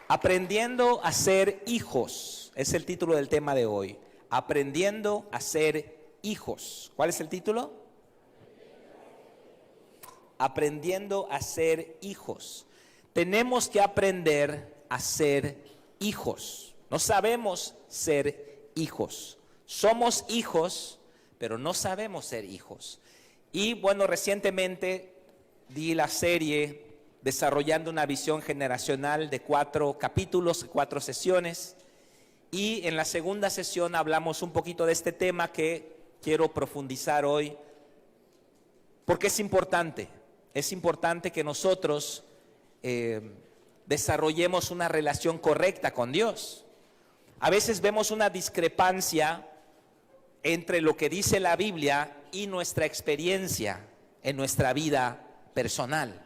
Aprendiendo a ser hijos, es el título del tema de hoy. Aprendiendo a ser hijos. ¿Cuál es el título? Aprendiendo a ser hijos. Tenemos que aprender a ser hijos. No sabemos ser hijos. Somos hijos, pero no sabemos ser hijos. Y bueno, recientemente di la serie Desarrollando una visión generacional de 4 capítulos, 4 sesiones. Y en la segunda sesión hablamos un poquito de este tema que quiero profundizar hoy, porque es importante. Es importante que nosotros desarrollemos una relación correcta con Dios. A veces vemos una discrepancia entre lo que dice la Biblia y nuestra experiencia en nuestra vida personal.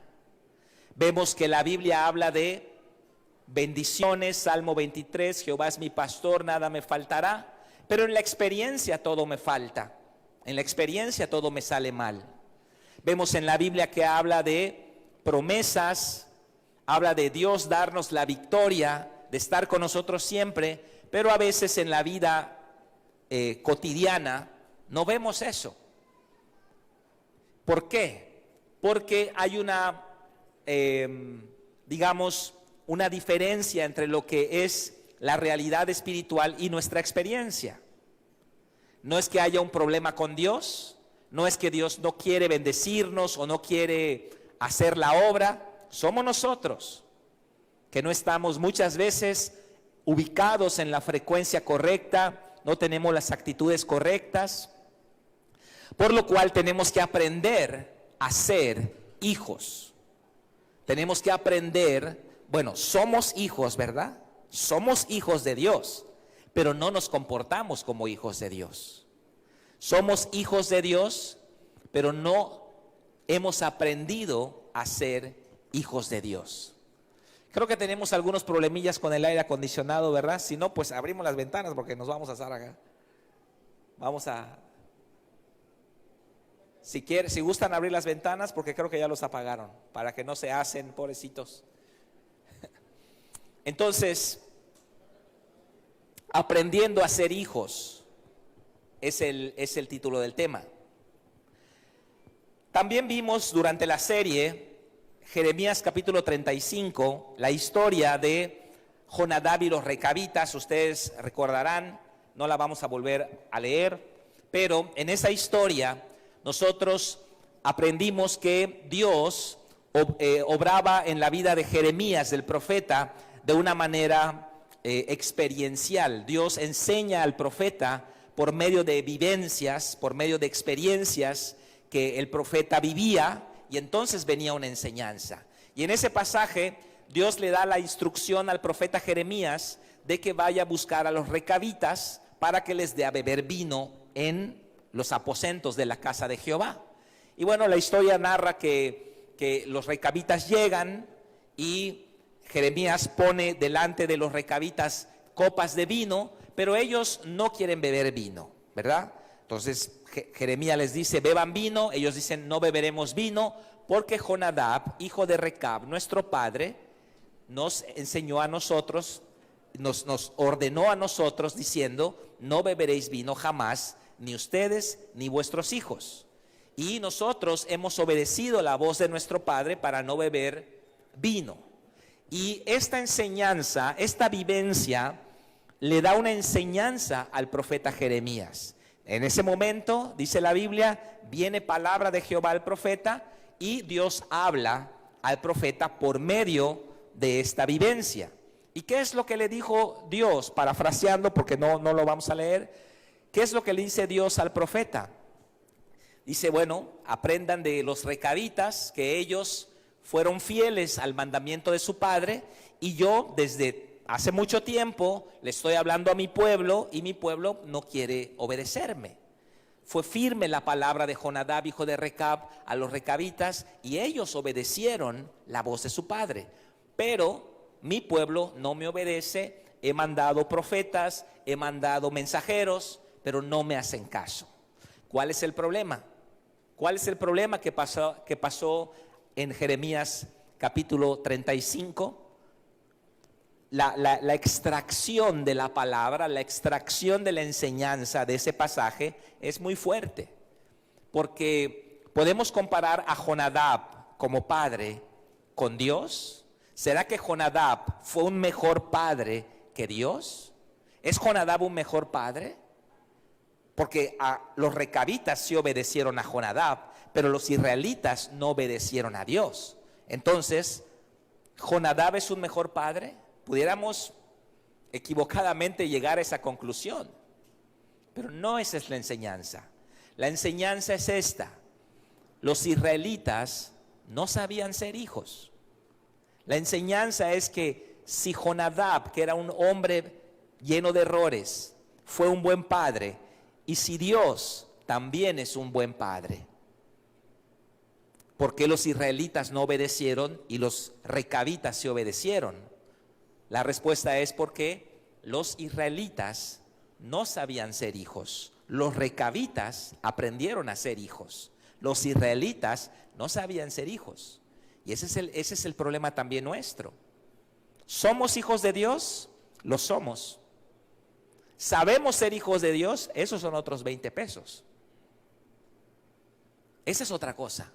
Vemos que la Biblia habla de bendiciones, Salmo 23, Jehová es mi pastor, nada me faltará, pero en la experiencia todo me falta, en la experiencia todo me sale mal. Vemos en la Biblia que habla de promesas, habla de Dios darnos la victoria, de estar con nosotros siempre, pero a veces en la vida cotidiana no vemos eso. ¿Por qué? Porque hay una digamos, una diferencia entre lo que es la realidad espiritual y nuestra experiencia. No es que haya un problema con Dios, no es que Dios no quiere bendecirnos o no quiere hacer la obra, somos nosotros, que no estamos muchas veces ubicados en la frecuencia correcta, no tenemos las actitudes correctas, por lo cual tenemos que aprender a ser hijos. Tenemos que aprender, bueno, somos hijos, ¿verdad? Somos hijos de Dios, pero no nos comportamos como hijos de Dios. Somos hijos de Dios, pero no hemos aprendido a ser hijos de Dios. Creo que tenemos algunos problemillas con el aire acondicionado, ¿verdad? Si no, pues abrimos las ventanas porque nos vamos a asar acá. Si gustan abrir las ventanas, porque creo que ya los apagaron, para que no se hacen, pobrecitos. Entonces, aprendiendo a ser hijos es el título del tema. También vimos durante la serie Jeremías capítulo 35, la historia de Jonadab y los recabitas. Ustedes recordarán, no la vamos a volver a leer, pero en esa historia nosotros aprendimos que Dios obraba en la vida de Jeremías, del profeta, de una manera experiencial. Dios enseña al profeta por medio de vivencias, por medio de experiencias que el profeta vivía, y entonces venía una enseñanza. Y en ese pasaje Dios le da la instrucción al profeta Jeremías de que vaya a buscar a los recabitas para que les dé a beber vino en los aposentos de la casa de Jehová. Y bueno, la historia narra que los recabitas llegan y Jeremías pone delante de los recabitas copas de vino, pero ellos no quieren beber vino, ¿verdad? Entonces Jeremías les dice, beban vino. Ellos dicen, no beberemos vino, porque Jonadab, hijo de Recab, nuestro padre, nos enseñó a nosotros, nos ordenó a nosotros diciendo, no beberéis vino jamás, ni ustedes ni vuestros hijos. Y nosotros hemos obedecido la voz de nuestro padre para no beber vino. Y esta enseñanza, esta vivencia, le da una enseñanza al profeta Jeremías. En ese momento, dice la Biblia, viene palabra de Jehová al profeta y Dios habla al profeta por medio de esta vivencia. ¿Y qué es lo que le dijo Dios? Parafraseando, porque no lo vamos a leer. ¿Qué es lo que le dice Dios al profeta? Dice, bueno, aprendan de los recabitas que ellos fueron fieles al mandamiento de su padre, y yo desde hace mucho tiempo le estoy hablando a mi pueblo y mi pueblo no quiere obedecerme. Fue firme la palabra de Jonadab, hijo de Recab, a los recabitas, y ellos obedecieron la voz de su padre. Pero mi pueblo no me obedece, he mandado profetas, he mandado mensajeros, pero no me hacen caso. ¿Cuál es el problema? ¿Cuál es el problema que pasó en Jeremías capítulo 35? la extracción de la palabra, la extracción de la enseñanza de ese pasaje es muy fuerte. Porque podemos comparar a Jonadab como padre con Dios. ¿Será que Jonadab fue un mejor padre que Dios? ¿Es Jonadab un mejor padre? Porque los recabitas sí obedecieron a Jonadab, pero los israelitas no obedecieron a Dios. Entonces, ¿Jonadab es un mejor padre? Pudiéramos equivocadamente llegar a esa conclusión, pero no esa es la enseñanza. La enseñanza es esta: los israelitas no sabían ser hijos. La enseñanza es que si Jonadab, que era un hombre lleno de errores, fue un buen padre, y si Dios también es un buen padre, ¿por qué los israelitas no obedecieron y los recabitas se obedecieron? La respuesta es porque los israelitas no sabían ser hijos. Los recabitas aprendieron a ser hijos. Los israelitas no sabían ser hijos. Y ese es el problema también nuestro. ¿Somos hijos de Dios? Lo somos. ¿Sabemos ser hijos de Dios? Esos son otros 20 pesos. Esa es otra cosa.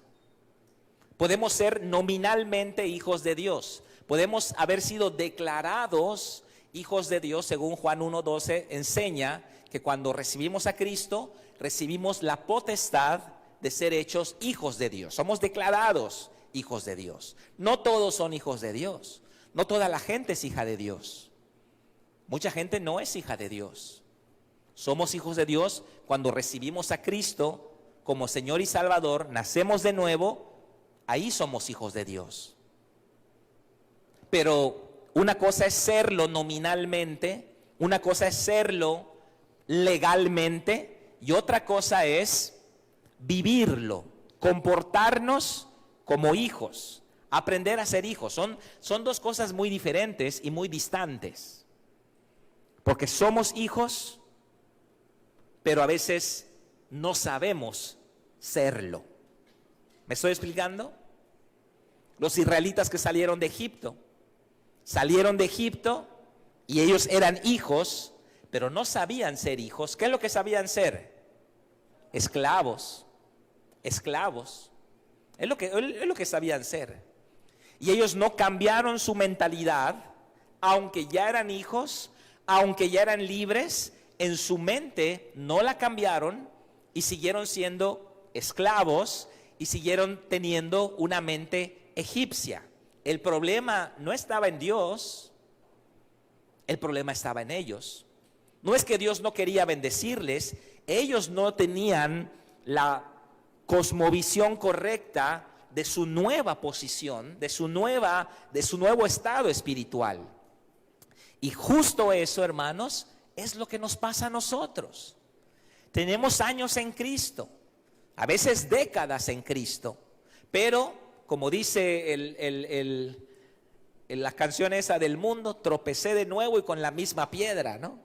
Podemos ser nominalmente hijos de Dios. Podemos haber sido declarados hijos de Dios, según Juan 1:12 enseña que cuando recibimos a Cristo, recibimos la potestad de ser hechos hijos de Dios. Somos declarados hijos de Dios. No todos son hijos de Dios. No toda la gente es hija de Dios. Mucha gente no es hija de Dios. Somos hijos de Dios cuando recibimos a Cristo como Señor y Salvador, nacemos de nuevo, ahí somos hijos de Dios. Pero una cosa es serlo nominalmente, una cosa es serlo legalmente y otra cosa es vivirlo, comportarnos como hijos, aprender a ser hijos. Son dos cosas muy diferentes y muy distantes. Porque somos hijos, pero a veces no sabemos serlo. ¿Me estoy explicando? Los israelitas que salieron de Egipto y ellos eran hijos, pero no sabían ser hijos. ¿Qué es lo que sabían ser? Esclavos. Esclavos. Es lo que sabían ser. Y ellos no cambiaron su mentalidad, aunque ya eran hijos, aunque ya eran libres, en su mente no la cambiaron y siguieron siendo esclavos y siguieron teniendo una mente egipcia. El problema no estaba en Dios, el problema estaba en ellos. No es que Dios no quería bendecirles, ellos no tenían la cosmovisión correcta de su nueva posición, de su nuevo estado espiritual. Y justo eso, hermanos, es lo que nos pasa a nosotros. Tenemos años en Cristo, a veces décadas en Cristo, pero como dice la canción esa del mundo, tropecé de nuevo y con la misma piedra, ¿no?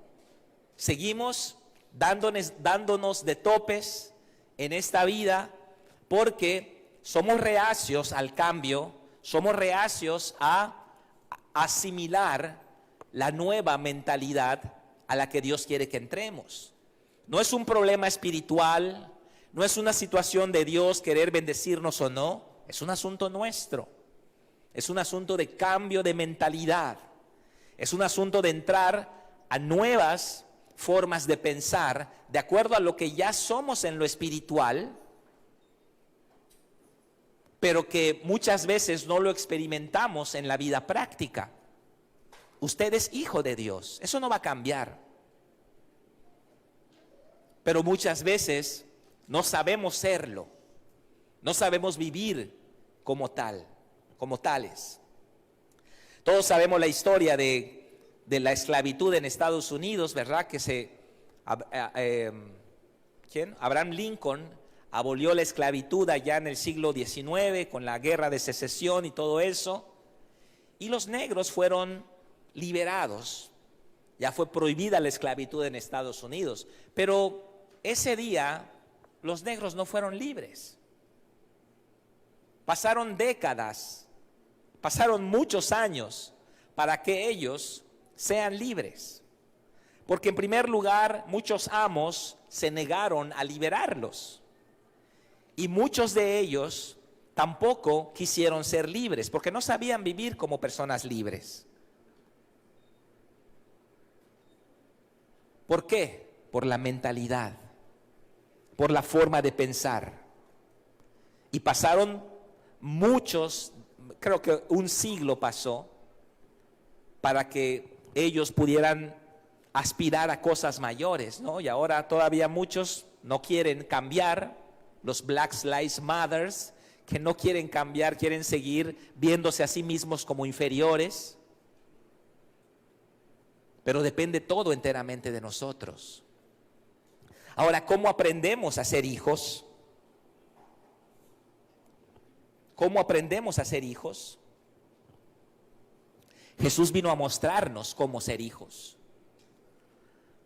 Seguimos dándonos de topes en esta vida porque somos reacios al cambio, somos reacios a asimilar la nueva mentalidad a la que Dios quiere que entremos. No es un problema espiritual, no es una situación de Dios querer bendecirnos o no, es un asunto nuestro. Es un asunto de cambio de mentalidad. Es un asunto de entrar a nuevas formas de pensar de acuerdo a lo que ya somos en lo espiritual, pero que muchas veces no lo experimentamos en la vida práctica. Usted es hijo de Dios, eso no va a cambiar. Pero muchas veces no sabemos serlo, no sabemos vivir como tales. Todos sabemos la historia de la esclavitud en Estados Unidos, ¿verdad? Que Abraham Lincoln abolió la esclavitud allá en el siglo XIX con la guerra de secesión y todo eso. Y los negros fueron liberados. Ya fue prohibida la esclavitud en Estados Unidos. Pero ese día los negros no fueron libres. Pasaron décadas, pasaron muchos años para que ellos sean libres. Porque en primer lugar, muchos amos se negaron a liberarlos. Y muchos de ellos tampoco quisieron ser libres, porque no sabían vivir como personas libres. ¿Por qué? Por la mentalidad, por la forma de pensar. Y pasaron muchos, creo que un siglo pasó, para que ellos pudieran aspirar a cosas mayores, ¿no? Y ahora todavía muchos no quieren cambiar, los Black Lives Matter, que no quieren cambiar, quieren seguir viéndose a sí mismos como inferiores. Pero depende todo enteramente de nosotros. Ahora, ¿cómo aprendemos a ser hijos? ¿Cómo aprendemos a ser hijos? Jesús vino a mostrarnos cómo ser hijos.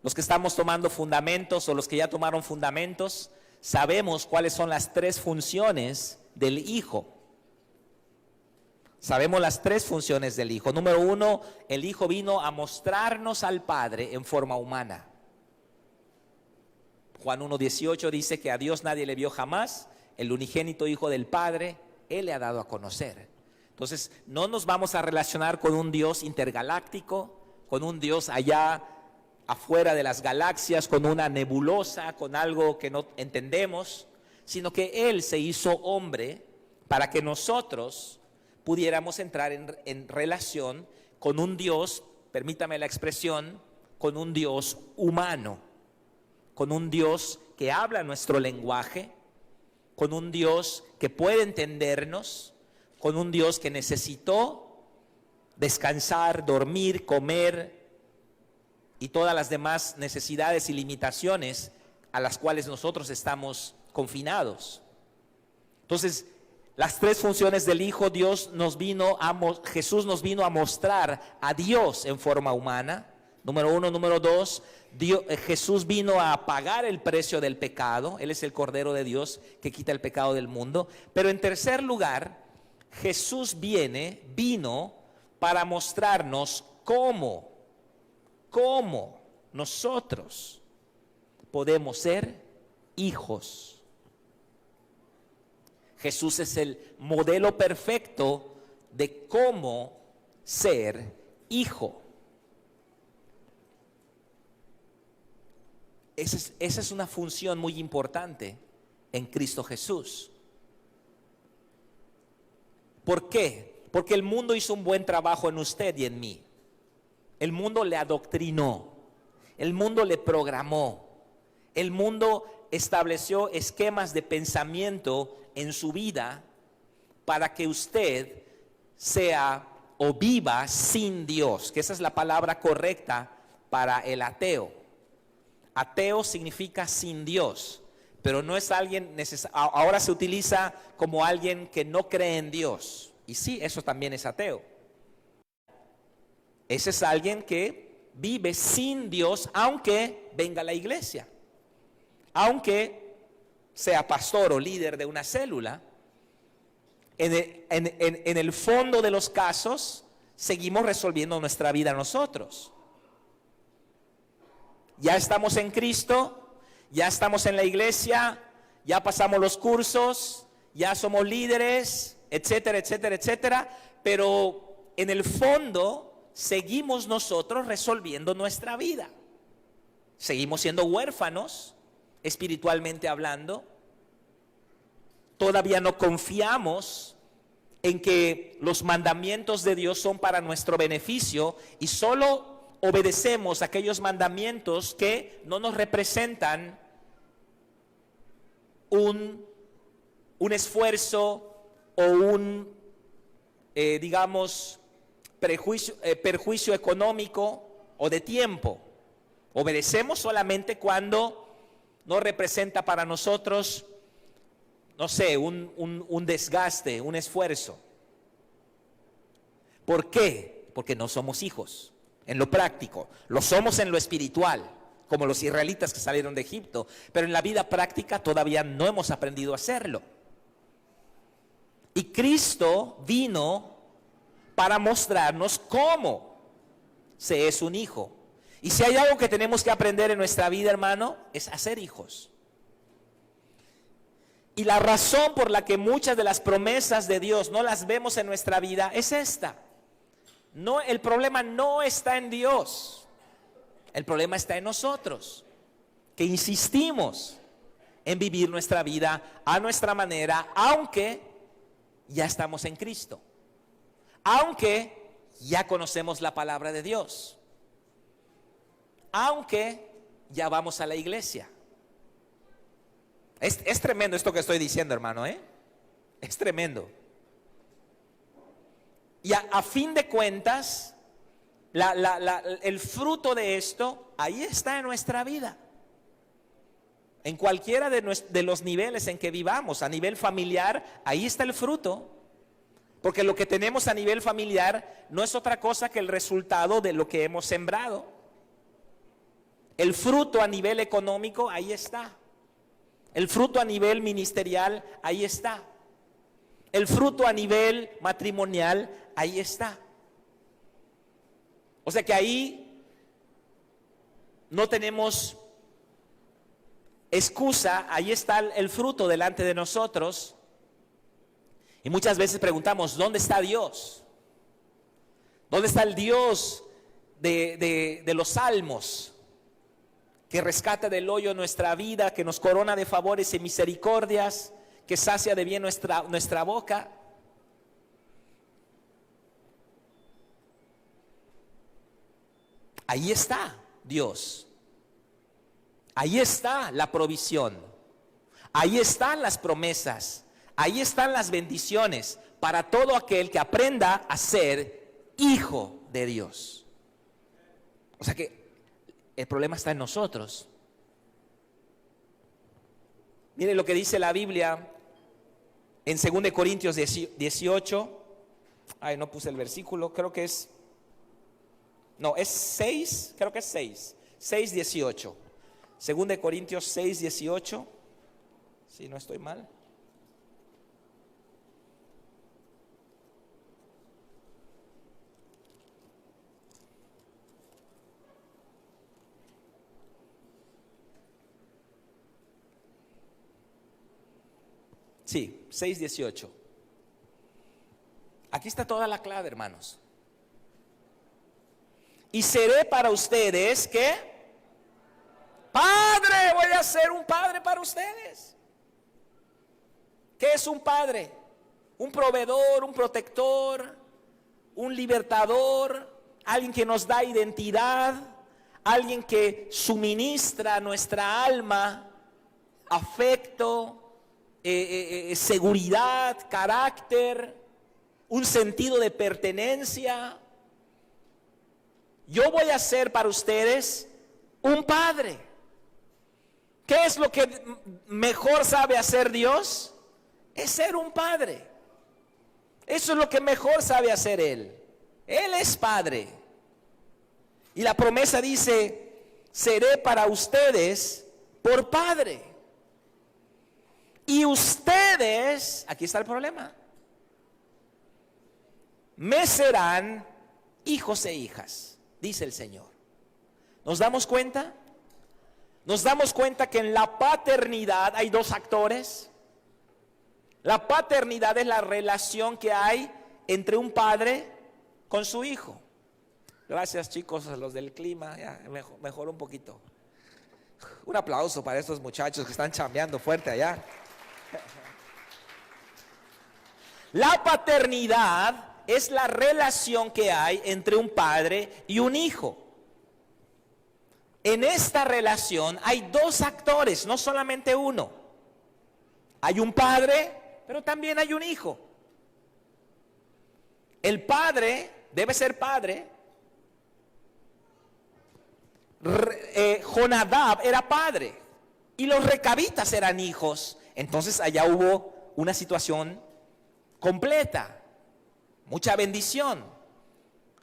Los que estamos tomando fundamentos o los que ya tomaron fundamentos, sabemos cuáles son las tres funciones del hijo. Sabemos las tres funciones del hijo. Número uno, el hijo vino a mostrarnos al Padre en forma humana. Juan 1:18 dice que a Dios nadie le vio jamás, el unigénito Hijo del Padre, Él le ha dado a conocer. Entonces, no nos vamos a relacionar con un Dios intergaláctico, con un Dios allá afuera de las galaxias, con una nebulosa, con algo que no entendemos, sino que Él se hizo hombre para que nosotros pudiéramos entrar en relación con un Dios, permítame la expresión, con un Dios humano, con un Dios que habla nuestro lenguaje, con un Dios que puede entendernos, con un Dios que necesitó descansar, dormir, comer y todas las demás necesidades y limitaciones a las cuales nosotros estamos confinados. Entonces, las tres funciones del Hijo, Jesús nos vino a mostrar a Dios en forma humana. Número uno. Número dos, Jesús vino a pagar el precio del pecado. Él es el Cordero de Dios que quita el pecado del mundo. Pero en tercer lugar, Jesús vino para mostrarnos cómo nosotros podemos ser hijos. Jesús es el modelo perfecto de cómo ser hijo. Esa es una función muy importante en Cristo Jesús. ¿Por qué? Porque el mundo hizo un buen trabajo en usted y en mí. El mundo le adoctrinó, el mundo le programó, el mundo estableció esquemas de pensamiento en su vida para que usted sea o viva sin Dios, que esa es la palabra correcta para el ateo. Ateo significa sin Dios, pero no es alguien ahora se utiliza como alguien que no cree en Dios. Y sí, eso también es ateo. Ese es alguien que vive sin Dios, aunque venga a la iglesia, aunque sea pastor o líder de una célula. En el fondo de los casos, seguimos resolviendo nuestra vida nosotros. Ya estamos en Cristo, ya estamos en la iglesia, ya pasamos los cursos, ya somos líderes, etcétera, etcétera, etcétera, pero en el fondo seguimos nosotros resolviendo nuestra vida. Seguimos siendo huérfanos, espiritualmente hablando. Todavía no confiamos en que los mandamientos de Dios son para nuestro beneficio y solo obedecemos aquellos mandamientos que no nos representan un esfuerzo o un, perjuicio económico o de tiempo. Obedecemos solamente cuando no representa para nosotros, no sé, un desgaste, un esfuerzo. ¿Por qué? Porque no somos hijos. En lo práctico, lo somos en lo espiritual, como los israelitas que salieron de Egipto, pero en la vida práctica todavía no hemos aprendido a hacerlo. Y Cristo vino para mostrarnos cómo se es un hijo. Y si hay algo que tenemos que aprender en nuestra vida, hermano, es a ser hijos. Y la razón por la que muchas de las promesas de Dios no las vemos en nuestra vida es esta. No, el problema no está en Dios. El problema está en nosotros, que insistimos en vivir nuestra vida a nuestra manera, aunque ya estamos en Cristo, aunque ya conocemos la palabra de Dios, aunque ya vamos a la iglesia. Es tremendo esto que estoy diciendo, hermano, ¿eh? Es tremendo. Y a fin de cuentas, el fruto de esto, ahí está en nuestra vida. En cualquiera de los niveles en que vivamos, a nivel familiar, ahí está el fruto. Porque lo que tenemos a nivel familiar no es otra cosa que el resultado de lo que hemos sembrado. El fruto a nivel económico, ahí está. El fruto a nivel ministerial, ahí está. El fruto a nivel matrimonial, ahí está. O sea que ahí no tenemos excusa, ahí está el fruto delante de nosotros. Y muchas veces preguntamos, ¿dónde está Dios? ¿Dónde está el Dios de los salmos? Que rescata del hoyo nuestra vida, que nos corona de favores y misericordias, que sacia de bien nuestra boca. Ahí está Dios. Ahí está la provisión. Ahí están las promesas. Ahí están las bendiciones para todo aquel que aprenda a ser hijo de Dios. O sea que el problema está en nosotros. Mire lo que dice la Biblia en 2 Corintios 18. Ay, no puse el versículo, creo que es... No, es 6, creo que es 6. 6:18. 2 Corintios 6:18. Si no estoy mal. Sí, 6:18. Aquí está toda la clave, hermanos. Y seré para ustedes, ¿qué? Padre, voy a ser un padre para ustedes. ¿Qué es un padre? Un proveedor, un protector, un libertador, alguien que nos da identidad, alguien que suministra a nuestra alma afecto, seguridad, carácter, un sentido de pertenencia. Yo voy a ser para ustedes un padre. ¿Qué es lo que mejor sabe hacer Dios? Es ser un padre. Eso es lo que mejor sabe hacer Él. Él es padre. Y la promesa dice, seré para ustedes por padre. Y ustedes, aquí está el problema, me serán hijos e hijas, dice el Señor. ¿Nos damos cuenta? Nos damos cuenta que en la paternidad hay dos actores. La paternidad es la relación que hay entre un padre con su hijo. Gracias, chicos, a los del clima, ya mejor un poquito. Un aplauso para estos muchachos que están chambeando fuerte allá. La paternidad es la relación que hay entre un padre y un hijo. En esta relación hay dos actores, no solamente uno. Hay un padre, pero también hay un hijo. El padre debe ser padre. Jonadab era padre y los recabitas eran hijos. Entonces allá hubo una situación completa, mucha bendición.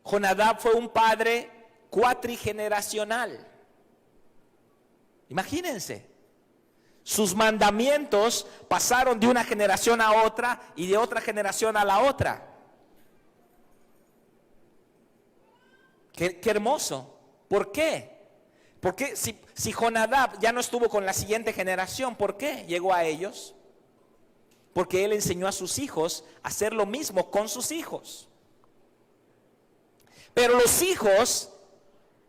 Jonadab fue un padre cuatrigeneracional. Imagínense, sus mandamientos pasaron de una generación a otra y de otra generación a la otra. Qué hermoso. ¿Por qué? Porque si Jonadab ya no estuvo con la siguiente generación, ¿por qué llegó a ellos? Porque él enseñó a sus hijos a hacer lo mismo con sus hijos. Pero los hijos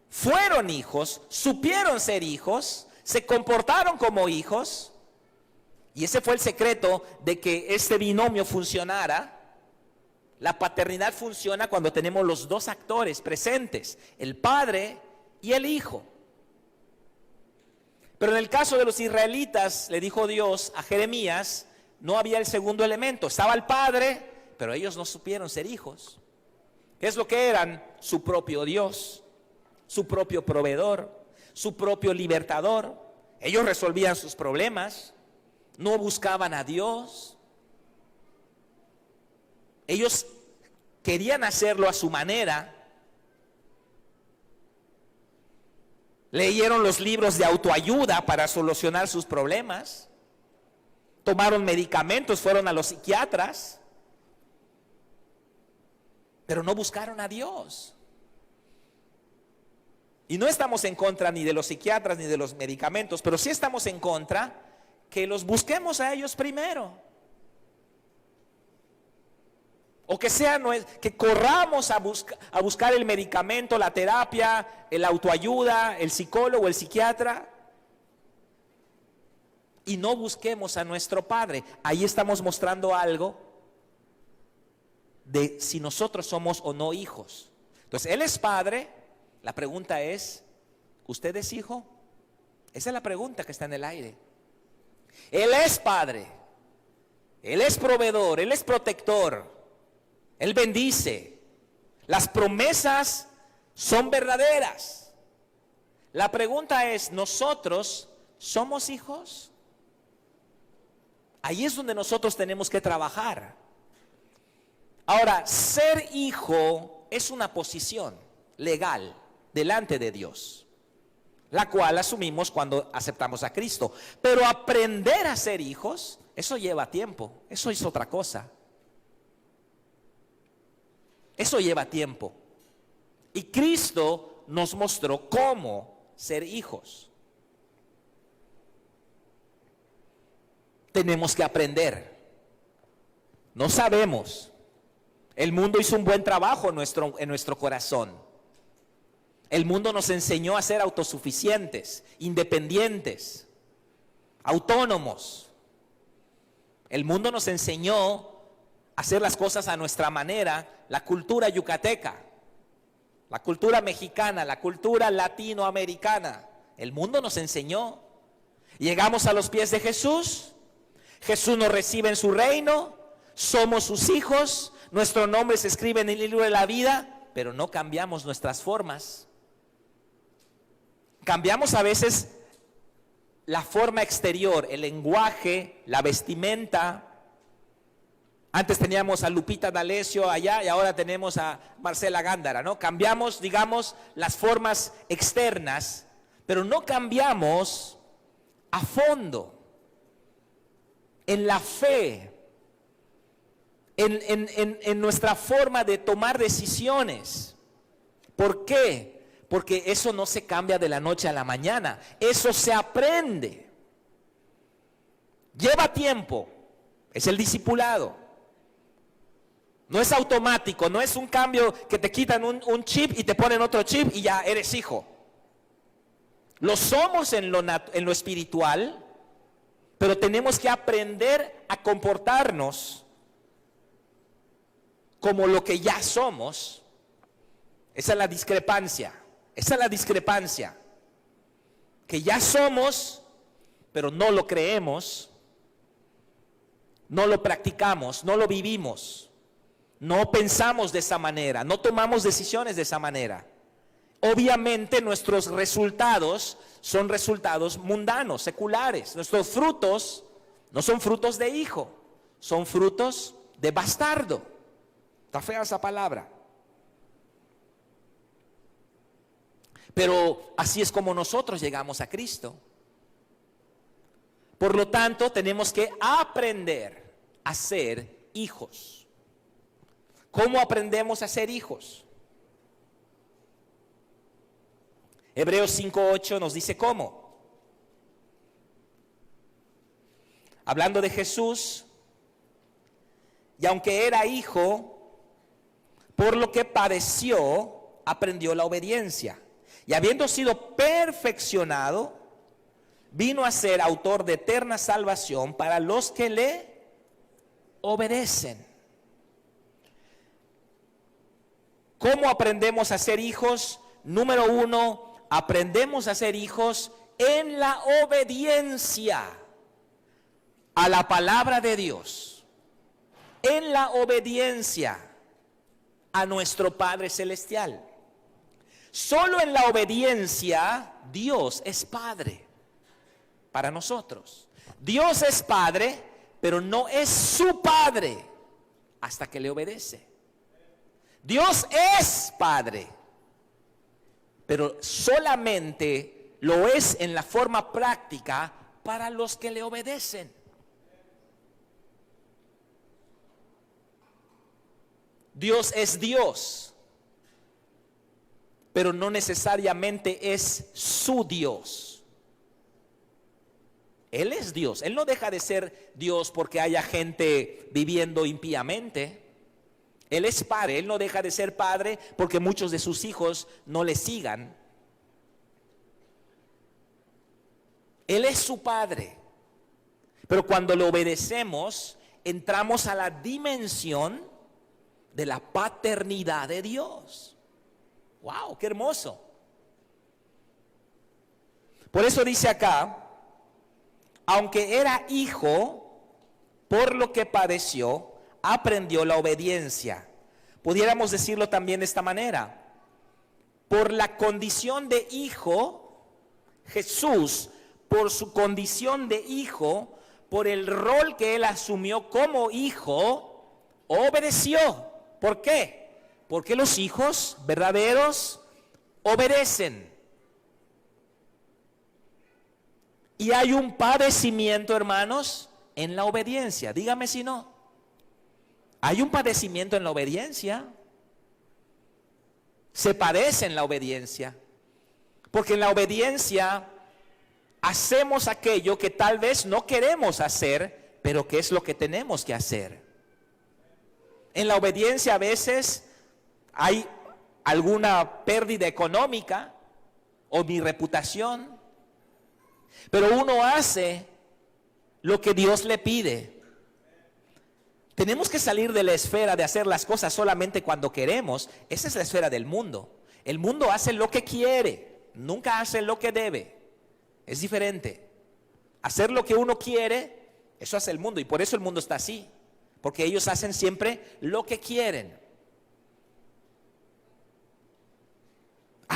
fueron hijos, supieron ser hijos, se comportaron como hijos. Y ese fue el secreto de que este binomio funcionara. La paternidad funciona cuando tenemos los dos actores presentes, el padre y el hijo. Pero en el caso de los israelitas, le dijo Dios a Jeremías, no había el segundo elemento. Estaba el padre, pero ellos no supieron ser hijos. ¿Qué es lo que eran? Su propio Dios, su propio proveedor, su propio libertador. Ellos resolvían sus problemas, no buscaban a Dios. Ellos querían hacerlo a su manera. Leyeron los libros de autoayuda para solucionar sus problemas. Tomaron medicamentos, fueron a los psiquiatras. Pero no buscaron a Dios. Y no estamos en contra ni de los psiquiatras ni de los medicamentos, pero sí estamos en contra que los busquemos a ellos primero. O que corramos a buscar el medicamento, la terapia, la autoayuda, el psicólogo, el psiquiatra. Y no busquemos a nuestro Padre. Ahí estamos mostrando algo de si nosotros somos o no hijos. Entonces, Él es Padre. La pregunta es, ¿usted es hijo? Esa es la pregunta que está en el aire. Él es Padre. Él es proveedor. Él es protector. Él bendice. Las promesas son verdaderas. La pregunta es, ¿nosotros somos hijos? Ahí es donde nosotros tenemos que trabajar. Ahora, ser hijo es una posición legal delante de Dios, la cual asumimos cuando aceptamos a Cristo. Pero aprender a ser hijos, eso lleva tiempo, eso es otra cosa. Eso lleva tiempo. Y Cristo nos mostró cómo ser hijos. Tenemos que aprender. No sabemos. El mundo hizo un buen trabajo en nuestro corazón. El mundo nos enseñó a ser autosuficientes, independientes, autónomos. El mundo nos enseñó a hacer las cosas a nuestra manera. La cultura yucateca, la cultura mexicana, la cultura latinoamericana. El mundo nos enseñó. Llegamos a los pies de Jesús. Jesús nos recibe en su reino. Somos sus hijos. Nuestro nombre se escribe en el libro de la vida. Pero no cambiamos nuestras formas. Cambiamos a veces la forma exterior, el lenguaje, la vestimenta. Antes teníamos a Lupita D'Alessio allá y ahora tenemos a Marcela Gándara, ¿no? Cambiamos, digamos, las formas externas, pero no cambiamos a fondo en la fe, en nuestra forma de tomar decisiones. ¿Por qué? Porque eso no se cambia de la noche a la mañana, eso se aprende. Lleva tiempo, es el discipulado. No es automático, no es un cambio que te quitan un chip y te ponen otro chip y ya eres hijo. Lo somos en lo espiritual, pero tenemos que aprender a comportarnos como lo que ya somos. Esa es la discrepancia. Esa es la discrepancia. Que ya somos, pero no lo creemos, no lo practicamos, no lo vivimos. No pensamos de esa manera, no tomamos decisiones de esa manera. Obviamente nuestros resultados son resultados mundanos, seculares. Nuestros frutos no son frutos de hijo, son frutos de bastardo. Está fea esa palabra. Pero así es como nosotros llegamos a Cristo. Por lo tanto, tenemos que aprender a ser hijos. ¿Cómo aprendemos a ser hijos? Hebreos 5:8 nos dice cómo. Hablando de Jesús, y aunque era hijo, por lo que padeció, aprendió la obediencia. Y habiendo sido perfeccionado, vino a ser autor de eterna salvación para los que le obedecen. ¿Cómo aprendemos a ser hijos? Número 1, aprendemos a ser hijos en la obediencia a la palabra de Dios, en la obediencia a nuestro Padre Celestial. Solo en la obediencia Dios es Padre para nosotros. Dios es Padre, pero no es su Padre hasta que le obedece. Dios es Padre, pero solamente lo es en la forma práctica para los que le obedecen. Dios es Dios, pero no necesariamente es su Dios. Él es Dios. Él no deja de ser Dios porque haya gente viviendo impíamente. Él es Padre. Él no deja de ser Padre porque muchos de sus hijos no le sigan. Él es su Padre. Pero cuando le obedecemos, entramos a la dimensión de la paternidad de Dios. ¡Wow! ¡Qué hermoso! Por eso dice acá, aunque era hijo, por lo que padeció, aprendió la obediencia. Pudiéramos decirlo también de esta manera. Por la condición de hijo, Jesús, por su condición de hijo, por el rol que él asumió como hijo, obedeció. ¿Por qué? Porque los hijos verdaderos obedecen. Y hay un padecimiento, hermanos, en la obediencia. Dígame si no. Hay un padecimiento en la obediencia. Se padece en la obediencia. Porque en la obediencia hacemos aquello que tal vez no queremos hacer, pero que es lo que tenemos que hacer. En la obediencia a veces hay alguna pérdida económica o mi reputación, pero uno hace lo que Dios le pide. Tenemos que salir de la esfera de hacer las cosas solamente cuando queremos. Esa es la esfera del mundo. El mundo hace lo que quiere, nunca hace lo que debe. Es diferente. Hacer lo que uno quiere, eso hace el mundo, y por eso el mundo está así. Porque ellos hacen siempre lo que quieren.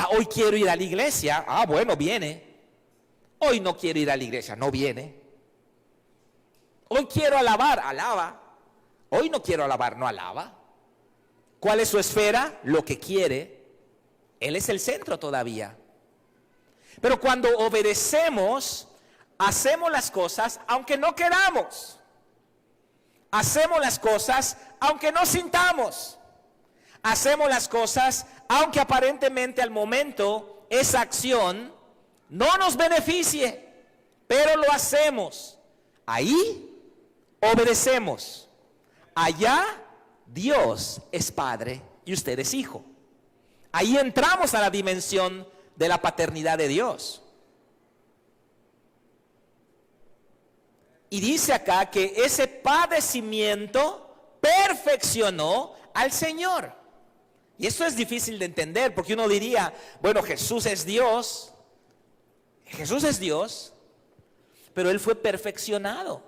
Hoy quiero ir a la iglesia. Bueno, viene. Hoy no quiero ir a la iglesia, no viene. Hoy quiero alabar, alaba. Hoy no quiero alabar, no alaba. ¿Cuál es su esfera? Lo que quiere. Él es el centro todavía. Pero cuando obedecemos, hacemos las cosas aunque no queramos. Hacemos las cosas aunque no sintamos. Hacemos las cosas aunque aparentemente al momento esa acción no nos beneficie, pero lo hacemos. Ahí obedecemos. Allá Dios es Padre y usted es hijo. Ahí entramos a la dimensión de la paternidad de Dios. Y dice acá que ese padecimiento perfeccionó al Señor. Y esto es difícil de entender porque uno diría, bueno, Jesús es Dios, pero Él fue perfeccionado.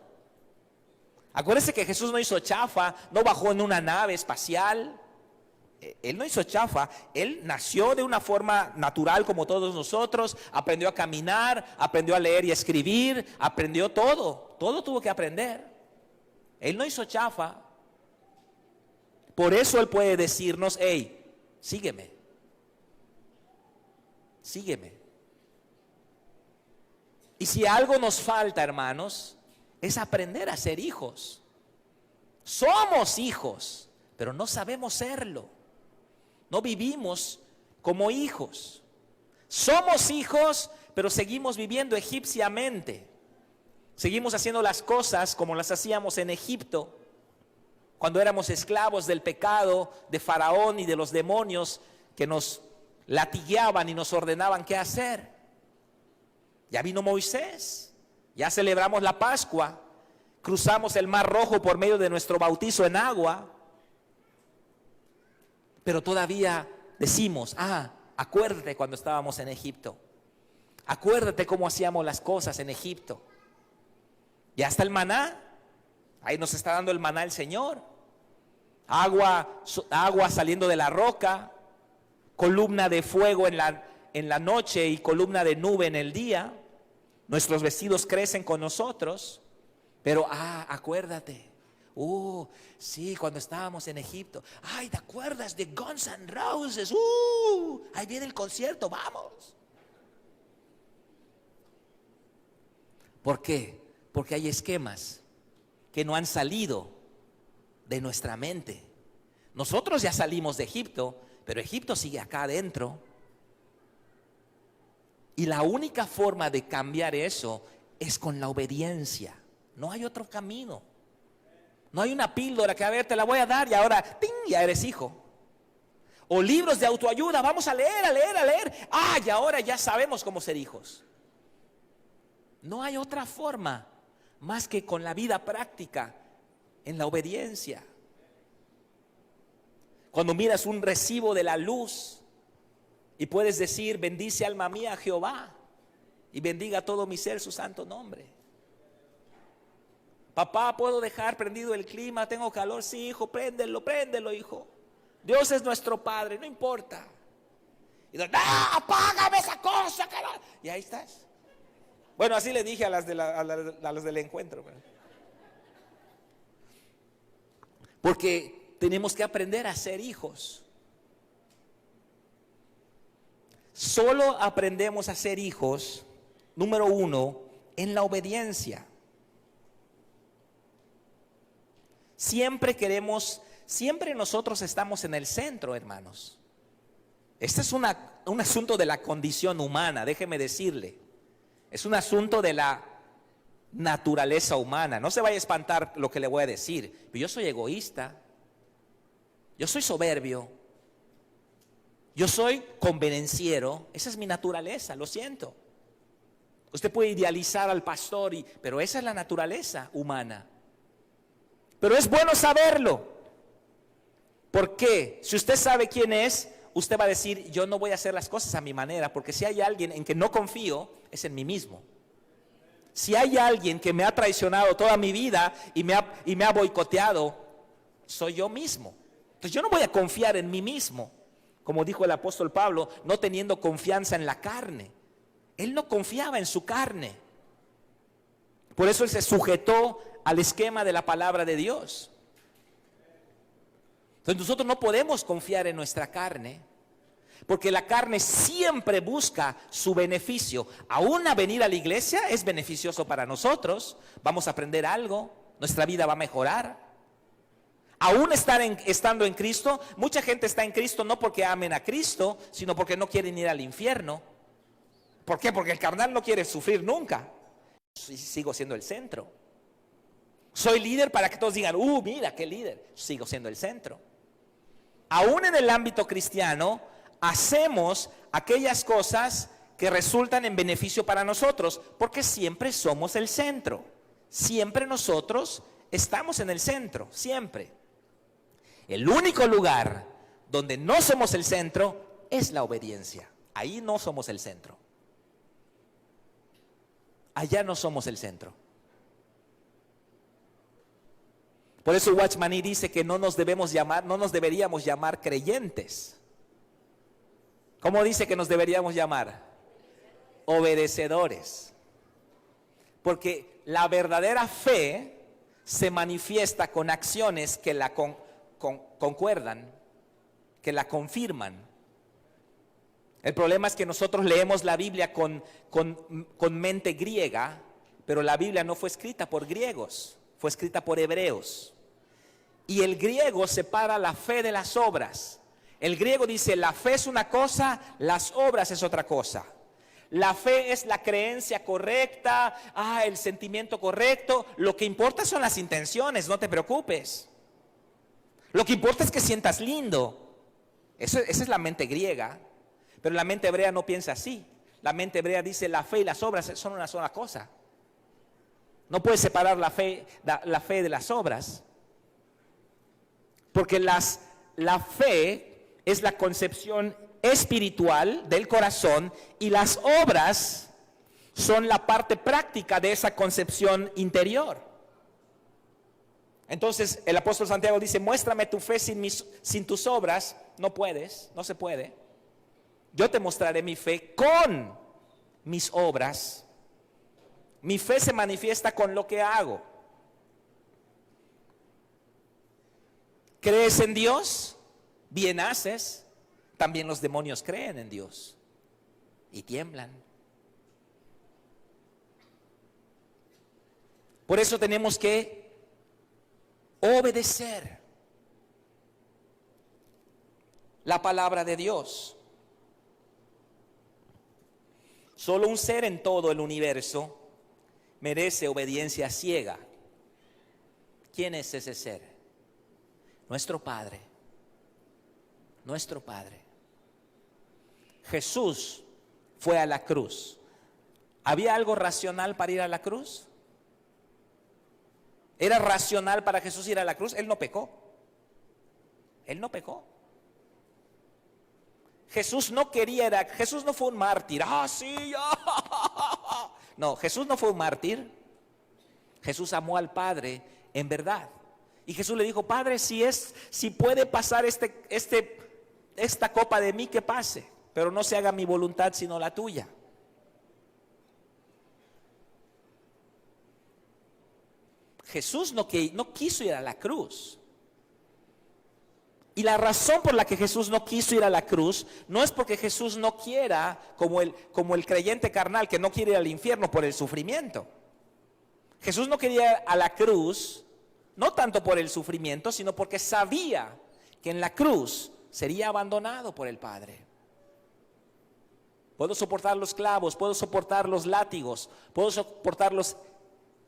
Acuérdense que Jesús no hizo chafa, no bajó en una nave espacial. Él no hizo chafa, Él nació de una forma natural como todos nosotros, aprendió a caminar, aprendió a leer y a escribir, aprendió todo tuvo que aprender. Él no hizo chafa. Por eso Él puede decirnos, hey, sígueme. Y si algo nos falta, hermanos, es aprender a ser hijos. Somos hijos, pero no sabemos serlo. No vivimos como hijos. Somos hijos, pero seguimos viviendo egipciamente. Seguimos haciendo las cosas como las hacíamos en Egipto, cuando éramos esclavos del pecado, de Faraón y de los demonios que nos latigueaban y nos ordenaban qué hacer. Ya vino Moisés, ya celebramos la Pascua, cruzamos el Mar Rojo por medio de nuestro bautizo en agua, pero todavía decimos, acuérdate cuando estábamos en Egipto, acuérdate cómo hacíamos las cosas en Egipto. Ya está el maná, ahí nos está dando el maná el Señor, agua saliendo de la roca, columna de fuego en la noche y columna de nube en el día. Nuestros vestidos crecen con nosotros, pero acuérdate, sí, cuando estábamos en Egipto, ¿te acuerdas de Guns N' Roses? Ahí viene el concierto, vamos. ¿Por qué? Porque hay esquemas que no han salido de nuestra mente. Nosotros ya salimos de Egipto, pero Egipto sigue acá adentro. Y la única forma de cambiar eso es con la obediencia. No hay otro camino. No hay una píldora que, a ver, te la voy a dar y ahora, ¡ting!, ya eres hijo. O libros de autoayuda, vamos a leer, a leer, a leer. Y ahora ya sabemos cómo ser hijos. No hay otra forma más que con la vida práctica, en la obediencia. Cuando miras un recibo de la luz y puedes decir, bendice alma mía a Jehová y bendiga todo mi ser su santo nombre. Papá, ¿puedo dejar prendido el clima? Tengo calor. Sí, hijo, préndelo, préndelo, hijo. Dios es nuestro Padre, no importa. Y dices, apágame esa cosa, carajo. Y ahí estás. Bueno, así le dije a las del encuentro. Porque tenemos que aprender a ser hijos. Solo aprendemos a ser hijos, número 1, en la obediencia. Siempre nosotros estamos en el centro, hermanos. Este es un asunto de la condición humana, déjeme decirle. Es un asunto de la naturaleza humana. No se vaya a espantar lo que le voy a decir, pero yo soy egoísta, yo soy soberbio, yo soy convenenciero. Esa es mi naturaleza, lo siento. Usted puede idealizar al pastor, pero esa es la naturaleza humana. Pero es bueno saberlo. ¿Por qué? Si usted sabe quién es, usted va a decir, yo no voy a hacer las cosas a mi manera, porque si hay alguien en que no confío, es en mí mismo. Si hay alguien que me ha traicionado toda mi vida y me ha boicoteado, soy yo mismo. Entonces yo no voy a confiar en mí mismo, como dijo el apóstol Pablo, no teniendo confianza en la carne. Él no confiaba en su carne. Por eso él se sujetó al esquema de la palabra de Dios. Entonces nosotros no podemos confiar en nuestra carne, porque la carne siempre busca su beneficio. Aún a venir a la iglesia es beneficioso para nosotros, vamos a aprender algo, nuestra vida va a mejorar. Aún estando en Cristo, mucha gente está en Cristo no porque amen a Cristo, sino porque no quieren ir al infierno. ¿Por qué? Porque el carnal no quiere sufrir nunca. Sigo siendo el centro. Soy líder para que todos digan, mira qué líder. Sigo siendo el centro. Aún en el ámbito cristiano, hacemos aquellas cosas que resultan en beneficio para nosotros, porque siempre somos el centro. Siempre nosotros estamos en el centro, siempre. El único lugar donde no somos el centro es la obediencia. Ahí no somos el centro. Allá no somos el centro. Por eso Watchman Nee dice que no nos deberíamos llamar creyentes. ¿Cómo dice que nos deberíamos llamar? Obedecedores. Porque la verdadera fe se manifiesta con acciones que la concuerdan, que la confirman. El problema es que nosotros leemos la Biblia con mente griega, pero la Biblia no fue escrita por griegos, fue escrita por hebreos. Y el griego separa la fe de las obras. El griego dice, la fe es una cosa, las obras es otra cosa. La fe es la creencia correcta, el sentimiento correcto. Lo que importa son las intenciones, no te preocupes. Lo que importa es que sientas lindo. Esa es la mente griega. Pero la mente hebrea no piensa así. La mente hebrea dice, la fe y las obras son una sola cosa. No puedes separar la fe de las obras. Porque la fe es la concepción espiritual del corazón y las obras son la parte práctica de esa concepción interior. Entonces el apóstol Santiago dice, muéstrame tu fe sin tus obras. No puedes, no se puede. Yo te mostraré mi fe con mis obras. Mi fe se manifiesta con lo que hago. ¿Crees en Dios? Bien haces. También los demonios creen en Dios y tiemblan. Por eso tenemos que obedecer la palabra de Dios. Solo un ser en todo el universo merece obediencia ciega. ¿Quién es ese ser? Nuestro Padre. Nuestro Padre. Jesús fue a la cruz. ¿Había algo racional para ir a la cruz? ¿Era racional para Jesús ir a la cruz? Él no pecó. Él no pecó. Jesús no Jesús no fue un mártir. Sí. No, Jesús no fue un mártir. Jesús amó al Padre en verdad. Y Jesús le dijo, Padre, si puede pasar esta copa de mí, que pase. Pero no se haga mi voluntad sino la tuya. Jesús no quiso ir a la cruz. Y la razón por la que Jesús no quiso ir a la cruz no es porque Jesús no quiera, como el creyente carnal que no quiere ir al infierno por el sufrimiento. Jesús no quería ir a la cruz, no tanto por el sufrimiento, sino porque sabía que en la cruz sería abandonado por el Padre. Puedo soportar los clavos, puedo soportar los látigos, puedo soportar los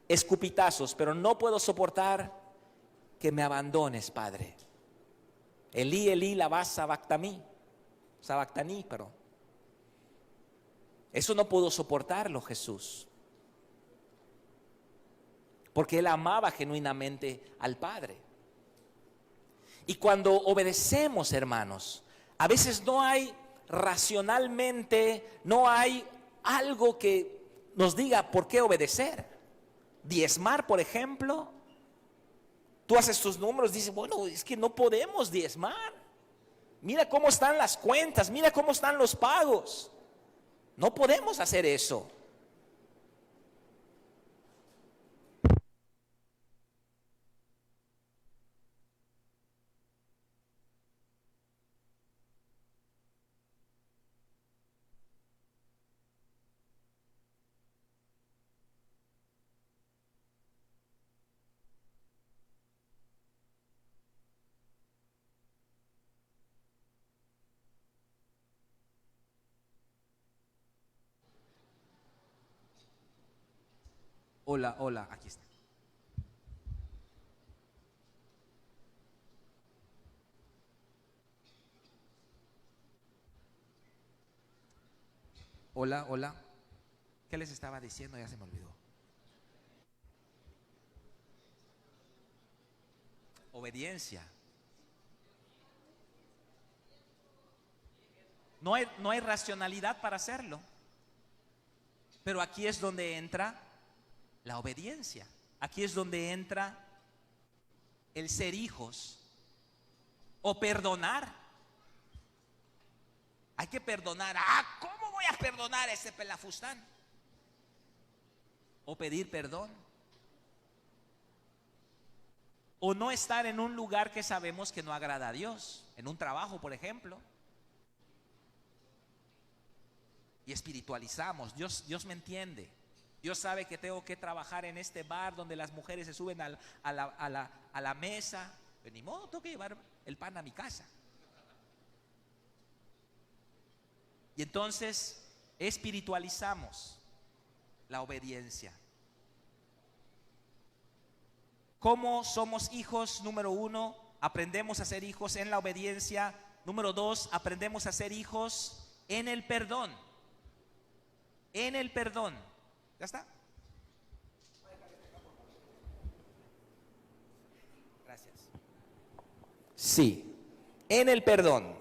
escupitazos, pero no puedo soportar que me abandones, Padre. Elí, Elí, lama sabactani, perdón. Eso no pudo soportarlo Jesús, porque Él amaba genuinamente al Padre. Y cuando obedecemos, hermanos, a veces no hay racionalmente, no hay algo que nos diga por qué obedecer. Diezmar, por ejemplo. Tú haces tus números, dices, bueno, es que no podemos diezmar. Mira cómo están las cuentas, mira cómo están los pagos. No podemos hacer eso. Hola, aquí está. Hola. ¿Qué les estaba diciendo? Ya se me olvidó. Obediencia. No hay racionalidad para hacerlo. Pero aquí es donde entra la obediencia. Aquí es donde entra el ser hijos o perdonar. Hay que perdonar. ¿Cómo voy a perdonar a ese pelafustán? O pedir perdón. O no estar en un lugar que sabemos que no agrada a Dios. En un trabajo, por ejemplo. Y espiritualizamos. Dios me entiende. Dios sabe que tengo que trabajar en este bar donde las mujeres se suben a la mesa. Pues ni modo, tengo que llevar el pan a mi casa. Y entonces espiritualizamos la obediencia. ¿Cómo somos hijos? Número 1, aprendemos a ser hijos en la obediencia. Número 2, aprendemos a ser hijos en el perdón. En el perdón. ¿Ya está? Gracias. Sí, en el perdón.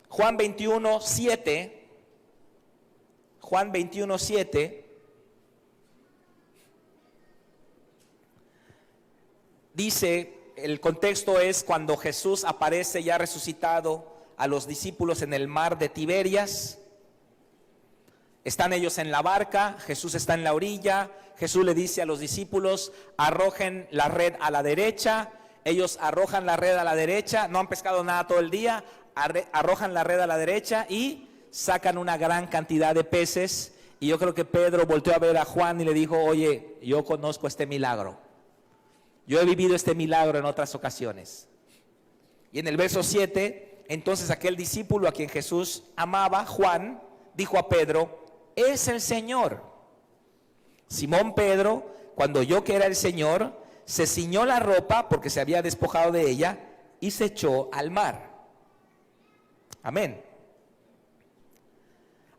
Juan 21:7. Juan 21:7. Dice, el contexto es cuando Jesús aparece ya resucitado a los discípulos en el mar de Tiberias. Están ellos en la barca, Jesús está en la orilla. Jesús le dice a los discípulos, arrojen la red a la derecha. Ellos arrojan la red a la derecha, no han pescado nada todo el día, arrojan la red a la derecha y sacan una gran cantidad de peces. Y yo creo que Pedro volteó a ver a Juan y le dijo, oye, yo conozco este milagro. Yo he vivido este milagro en otras ocasiones. Y en el verso 7, entonces aquel discípulo a quien Jesús amaba, Juan, dijo a Pedro, es el Señor. Simón Pedro, cuando oyó que era el Señor, se ciñó la ropa porque se había despojado de ella y se echó al mar. Amén.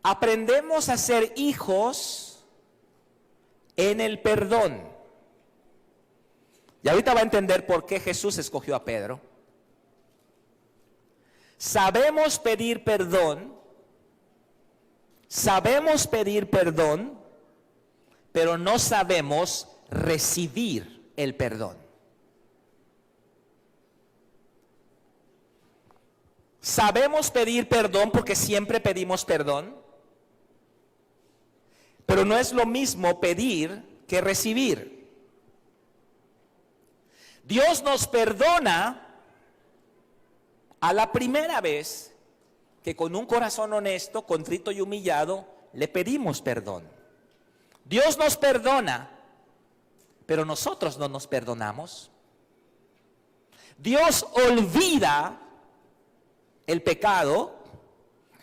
Aprendemos a ser hijos en el perdón. Y ahorita va a entender por qué Jesús escogió a Pedro. Sabemos pedir perdón, pero no sabemos recibir el perdón. Sabemos pedir perdón porque siempre pedimos perdón, pero no es lo mismo pedir que recibir. Dios nos perdona a la primera vez que con un corazón honesto, contrito y humillado, le pedimos perdón. Dios nos perdona, pero nosotros no nos perdonamos. Dios olvida el pecado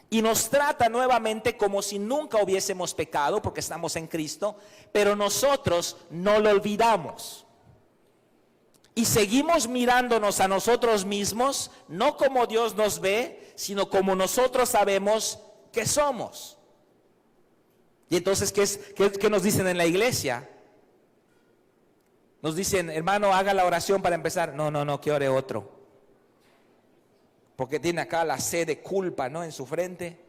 y nos trata nuevamente como si nunca hubiésemos pecado, porque estamos en Cristo, pero nosotros no lo olvidamos. Y seguimos mirándonos a nosotros mismos, no como Dios nos ve, sino como nosotros sabemos que somos. Y entonces, ¿qué nos dicen en la iglesia? Nos dicen, hermano, haga la oración para empezar. No, que ore otro. Porque tiene acá la C de culpa, ¿no? En su frente.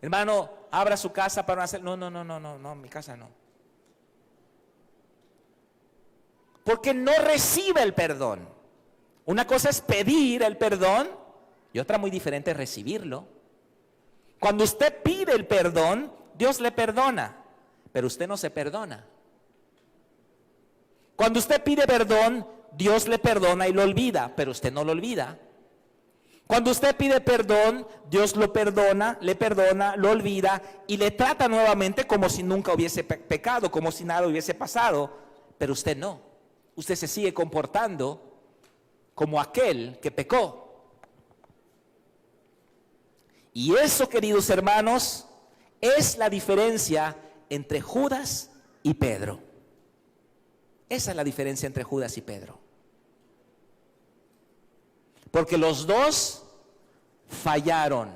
Hermano, abra su casa para hacer. No, mi casa no. Porque no recibe el perdón. Una cosa es pedir el perdón y otra muy diferente es recibirlo. Cuando usted pide el perdón, Dios le perdona, pero usted no se perdona. Cuando usted pide perdón, Dios le perdona y lo olvida, pero usted no lo olvida. Cuando usted pide perdón, Dios lo perdona, le perdona, lo olvida y le trata nuevamente como si nunca hubiese pecado, como si nada hubiese pasado, pero usted no. Usted se sigue comportando como aquel que pecó. Y eso, queridos hermanos, es la diferencia entre Judas y Pedro. Esa es la diferencia entre Judas y Pedro. Porque los dos fallaron.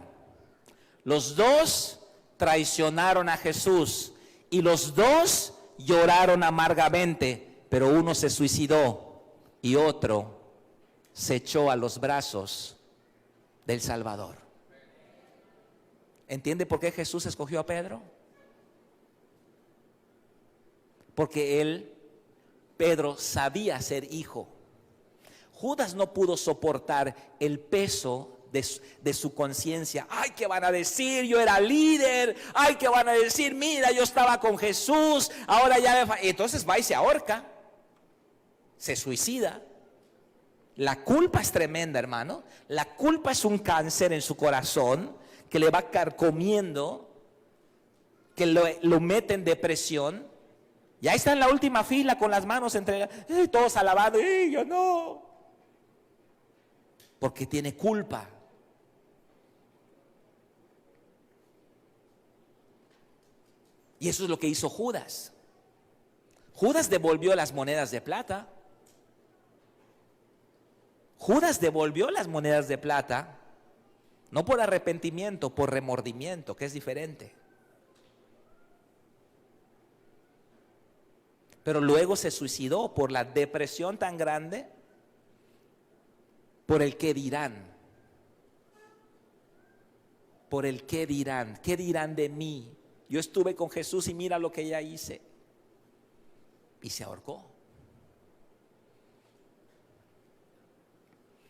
Los dos traicionaron a Jesús. Y los dos lloraron amargamente. Pero uno se suicidó y otro se echó a los brazos del Salvador. ¿Entiende por qué Jesús escogió a Pedro? Porque Pedro sabía ser hijo. Judas no pudo soportar el peso de su conciencia. Ay, ¿qué van a decir? Yo era líder. Ay, ¿qué van a decir? Mira, yo estaba con Jesús. Ahora ya entonces va y se ahorca. Se suicida. La culpa es tremenda, hermano. La culpa es un cáncer en su corazón que le va carcomiendo, que lo mete en depresión. Y ahí está en la última fila con las manos entre todos alabando. Yo no. Porque tiene culpa. Y eso es lo que hizo Judas. Judas devolvió las monedas de plata. Judas devolvió las monedas de plata, no por arrepentimiento, por remordimiento, que es diferente. Pero luego se suicidó por la depresión tan grande, por el qué dirán. Por el qué dirán de mí. Yo estuve con Jesús y mira lo que ya hice. Y se ahorcó.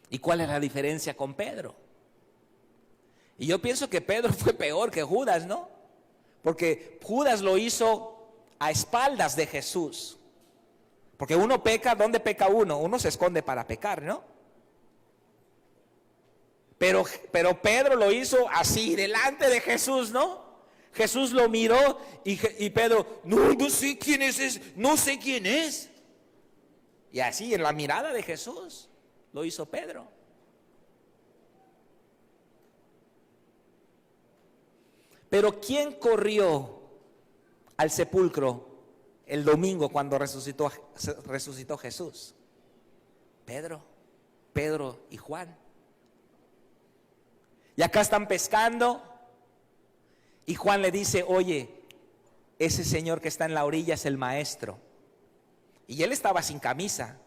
¿Y cuál es la diferencia con Pedro? Y yo pienso que Pedro fue peor que Judas, ¿no? Porque Judas lo hizo a espaldas de Jesús. Porque uno peca, ¿dónde peca uno? Uno se esconde para pecar, ¿no? Pero Pedro lo hizo así, delante de Jesús, ¿no? Jesús lo miró y Pedro, no sé quién es, no sé quién es. Y así, en la mirada de Jesús, lo hizo Pedro. Pero ¿quién corrió al sepulcro el domingo cuando resucitó Jesús? Pedro y Juan. Y acá están pescando y Juan le dice, oye, ese señor que está en la orilla es el maestro. Y él estaba sin camisa.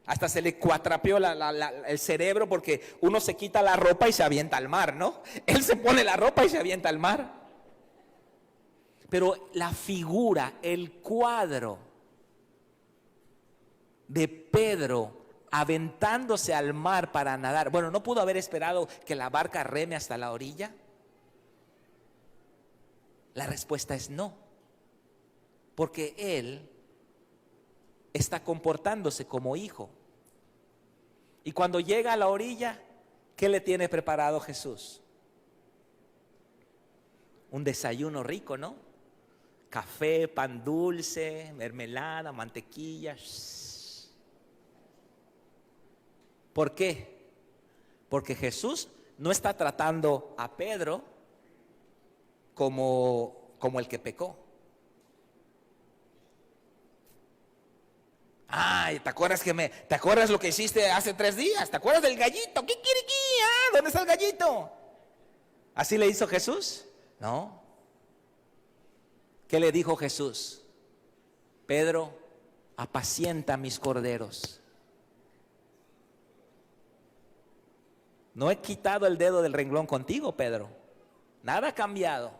Hasta se le cuatrapeó el cerebro porque uno se quita la ropa y se avienta al mar, ¿no? Él se pone la ropa y se avienta al mar. Pero la figura, el cuadro de Pedro aventándose al mar para nadar. Bueno, ¿no pudo haber esperado que la barca reme hasta la orilla? La respuesta es no. Porque él está comportándose como hijo. Y cuando llega a la orilla, ¿qué le tiene preparado Jesús? Un desayuno rico, ¿no? Café, pan dulce, mermelada, mantequilla. ¿Por qué? Porque Jesús no está tratando a Pedro como el que pecó. Ay, ¿te acuerdas lo que hiciste hace 3 días? ¿Te acuerdas del gallito? ¿Qué quiere aquí? ¿Dónde está el gallito? ¿Así le hizo Jesús? No. ¿Qué le dijo Jesús? Pedro, apacienta mis corderos. No he quitado el dedo del renglón contigo, Pedro. Nada ha cambiado.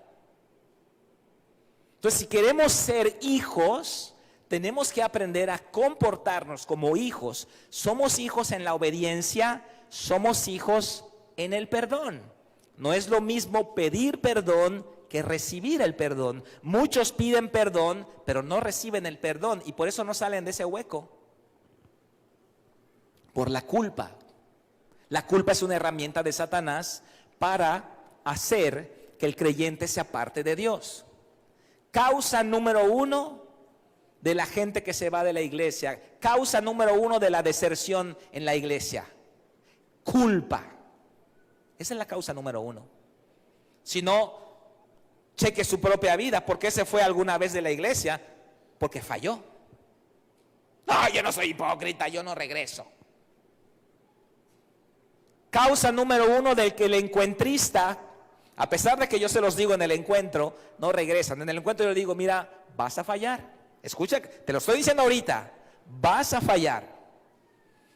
Entonces, si queremos ser hijos, tenemos que aprender a comportarnos como hijos. Somos hijos en la obediencia, somos hijos en el perdón. No es lo mismo pedir perdón que recibir el perdón. Muchos piden perdón, pero no reciben el perdón y por eso no salen de ese hueco. Por la culpa. La culpa es una herramienta de Satanás para hacer que el creyente se aparte de Dios. Causa número 1 de la gente que se va de la iglesia. Causa número 1 de la deserción en la iglesia. Culpa. Esa es la causa número 1. Si no, cheque su propia vida. ¿Por qué se fue alguna vez de la iglesia? Porque falló. No, yo no soy hipócrita, yo no regreso. Causa número 1 del que el encuentrista, a pesar de que yo se los digo en el encuentro, no regresan. En el encuentro yo digo, mira, vas a fallar. Escucha, te lo estoy diciendo ahorita, vas a fallar.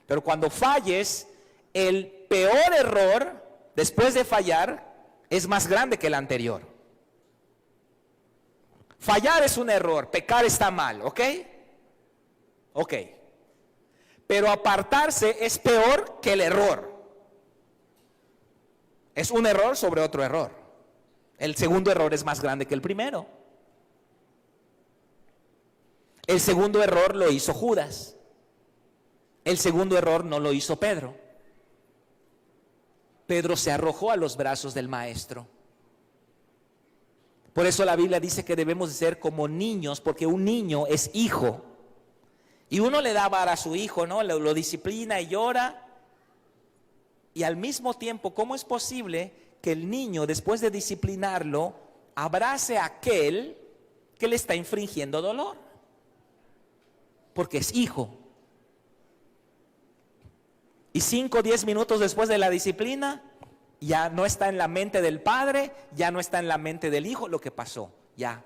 Pero cuando falles, el peor error después de fallar es más grande que el anterior. Fallar es un error, pecar está mal, ¿ok? Ok. Pero apartarse es peor que el error. Es un error sobre otro error. El segundo error es más grande que el primero. El segundo error lo hizo Judas. El segundo error no lo hizo Pedro. Pedro se arrojó a los brazos del maestro. Por eso la Biblia dice que debemos de ser como niños, porque un niño es hijo. Y uno le da vara a su hijo, ¿no? Lo disciplina y llora. Y al mismo tiempo, ¿cómo es posible que el niño, después de disciplinarlo, abrace a aquel que le está infringiendo dolor, porque es hijo. Y 5 o 10 minutos después de la disciplina, ya no está en la mente del padre, ya no está en la mente del hijo lo que pasó. Ya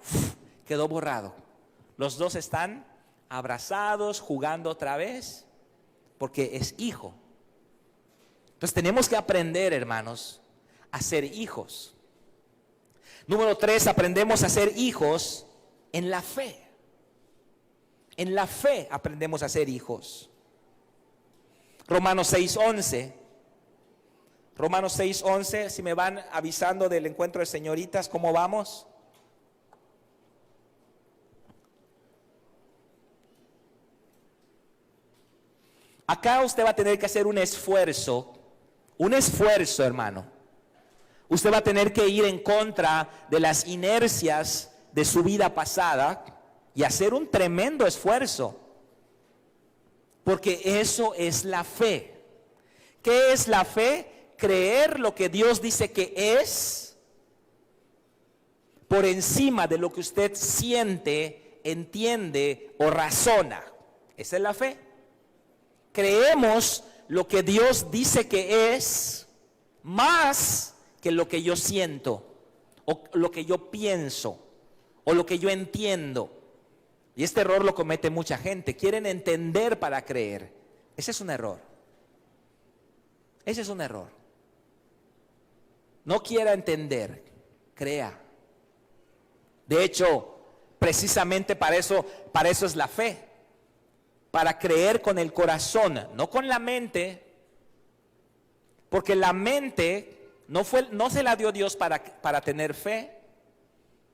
quedó borrado. Los dos están abrazados, jugando otra vez, porque es hijo. Entonces tenemos que aprender, hermanos, a ser hijos. Número 3, aprendemos a ser hijos en la fe. En la fe aprendemos a ser hijos. Romanos 6:11. Romanos 6:11, si me van avisando del encuentro de señoritas, ¿cómo vamos? Acá usted va a tener que hacer un esfuerzo, hermano. Usted va a tener que ir en contra de las inercias de su vida pasada y hacer un tremendo esfuerzo. Porque eso es la fe. ¿Qué es la fe? Creer lo que Dios dice que es por encima de lo que usted siente, entiende o razona. Esa es la fe. Creemos lo que Dios dice que es más que lo que yo siento o lo que yo pienso o lo que yo entiendo. Y este error lo comete mucha gente. Quieren entender para creer. Ese es un error. Ese es un error. No quiera entender, crea. De hecho, precisamente para eso es la fe. Para creer con el corazón, no con la mente. Porque la mente no se la dio Dios para tener fe.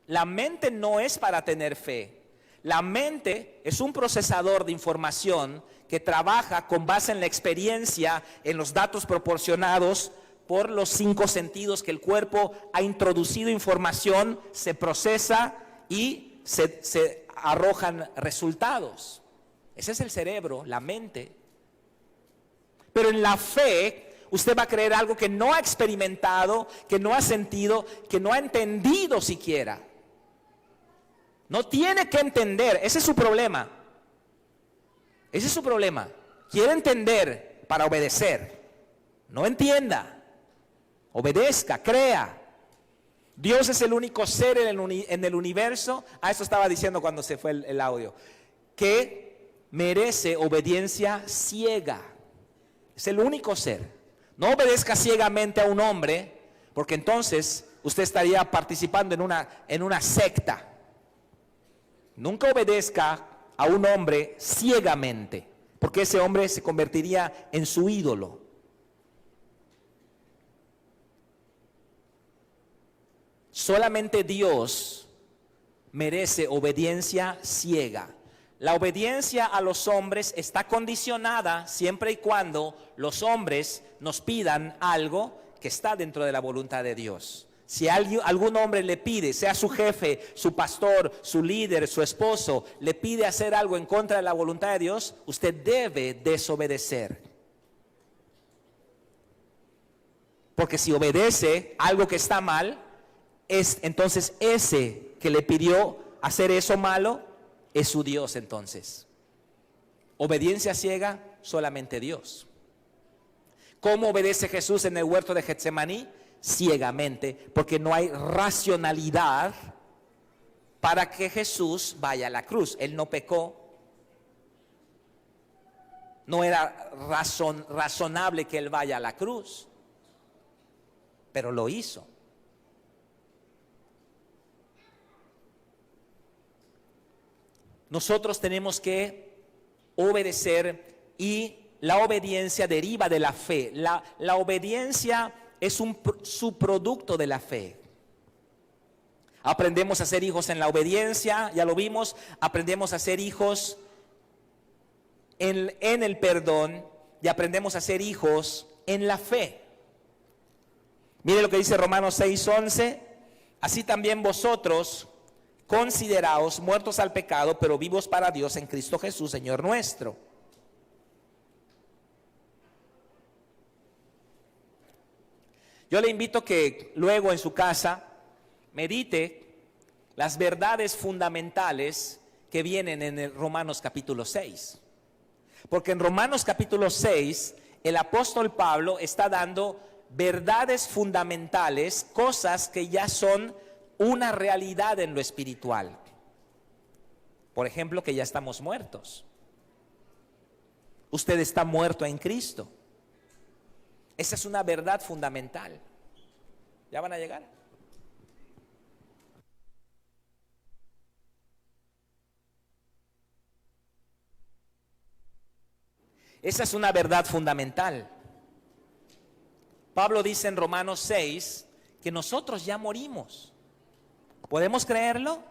La mente no es para tener fe. La mente es un procesador de información que trabaja con base en la experiencia, en los datos proporcionados por los 5 sentidos que el cuerpo ha introducido información, se procesa y se arrojan resultados. Ese es el cerebro, la mente. Pero en la fe, usted va a creer algo que no ha experimentado, que no ha sentido, que no ha entendido siquiera. No tiene que entender, ese es su problema. Ese es su problema. Quiere entender para obedecer. No entienda, obedezca, crea. Dios es el único ser en el universo, eso estaba diciendo cuando se fue el audio, que merece obediencia ciega. Es el único ser. No obedezca ciegamente a un hombre, porque entonces usted estaría participando en una secta. Nunca obedezca a un hombre ciegamente, porque ese hombre se convertiría en su ídolo. Solamente Dios merece obediencia ciega. La obediencia a los hombres está condicionada siempre y cuando los hombres nos pidan algo que está dentro de la voluntad de Dios. Si algún hombre le pide, sea su jefe, su pastor, su líder, su esposo, le pide hacer algo en contra de la voluntad de Dios, usted debe desobedecer. Porque si obedece algo que está mal, entonces ese que le pidió hacer eso malo es su Dios entonces. Obediencia ciega, solamente Dios. ¿Cómo obedece Jesús en el huerto de Getsemaní? Ciegamente, porque no hay racionalidad para que Jesús vaya a la cruz. Él no pecó. No era razonable que Él vaya a la cruz, pero lo hizo. Nosotros tenemos que obedecer y la obediencia deriva de la fe. La obediencia es un subproducto de la fe. Aprendemos a ser hijos en la obediencia, ya lo vimos. Aprendemos a ser hijos en el perdón y aprendemos a ser hijos en la fe. Mire lo que dice Romanos 6:11. Así también vosotros consideraos muertos al pecado, pero vivos para Dios en Cristo Jesús, Señor nuestro. Yo le invito que luego en su casa medite las verdades fundamentales que vienen en el Romanos capítulo 6. Porque en Romanos capítulo 6, el apóstol Pablo está dando verdades fundamentales, cosas que ya son una realidad en lo espiritual. Por ejemplo, que ya estamos muertos. Usted está muerto en Cristo. Esa es una verdad fundamental. ¿Ya van a llegar? Esa es una verdad fundamental. Pablo dice en Romanos 6 que nosotros ya morimos. ¿Podemos creerlo?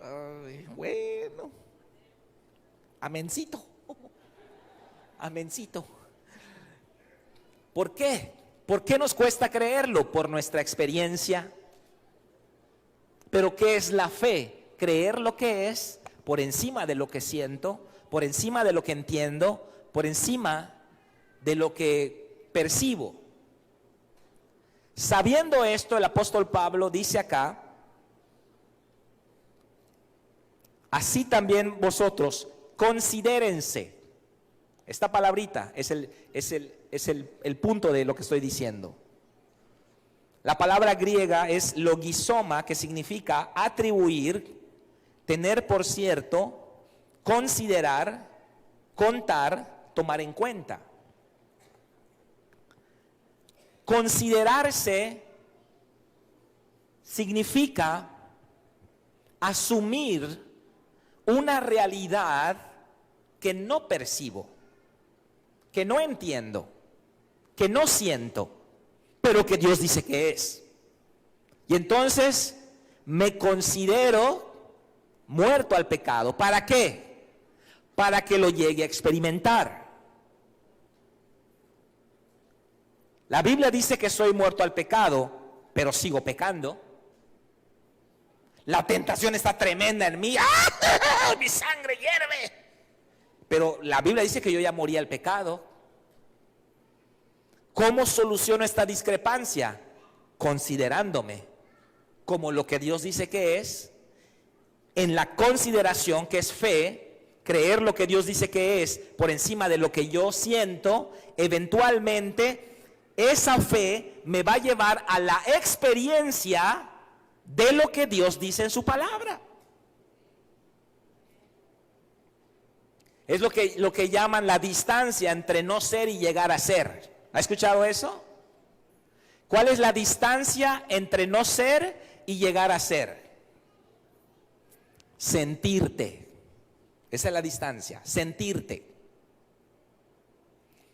Ay, bueno. Amencito. Amencito. ¿Por qué? ¿Por qué nos cuesta creerlo? Por nuestra experiencia. Pero ¿qué es la fe? Creer lo que es por encima de lo que siento, por encima de lo que entiendo, por encima de lo que percibo. Sabiendo esto, el apóstol Pablo dice acá: así también vosotros considérense. Esta palabrita es el punto de lo que estoy diciendo. La palabra griega es logisoma, que significa atribuir, tener por cierto, considerar, contar, tomar en cuenta. Considerarse significa asumir una realidad que no percibo, que no entiendo, que no siento, pero que Dios dice que es. Y entonces me considero muerto al pecado. ¿Para qué? Para que lo llegue a experimentar. La Biblia dice que soy muerto al pecado, pero sigo pecando. La tentación está tremenda en mí. ¡Ah! Mi sangre hierve. Pero la Biblia dice que yo ya morí al pecado. ¿Cómo soluciono esta discrepancia? Considerándome como lo que Dios dice que es, en la consideración, que es fe, creer lo que Dios dice que es por encima de lo que yo siento. Eventualmente esa fe me va a llevar a la experiencia de lo que Dios dice en su palabra. Es lo que llaman la distancia entre no ser y llegar a ser. ¿Ha escuchado eso? ¿Cuál es la distancia entre no ser y llegar a ser? Sentirte. Esa es la distancia, sentirte.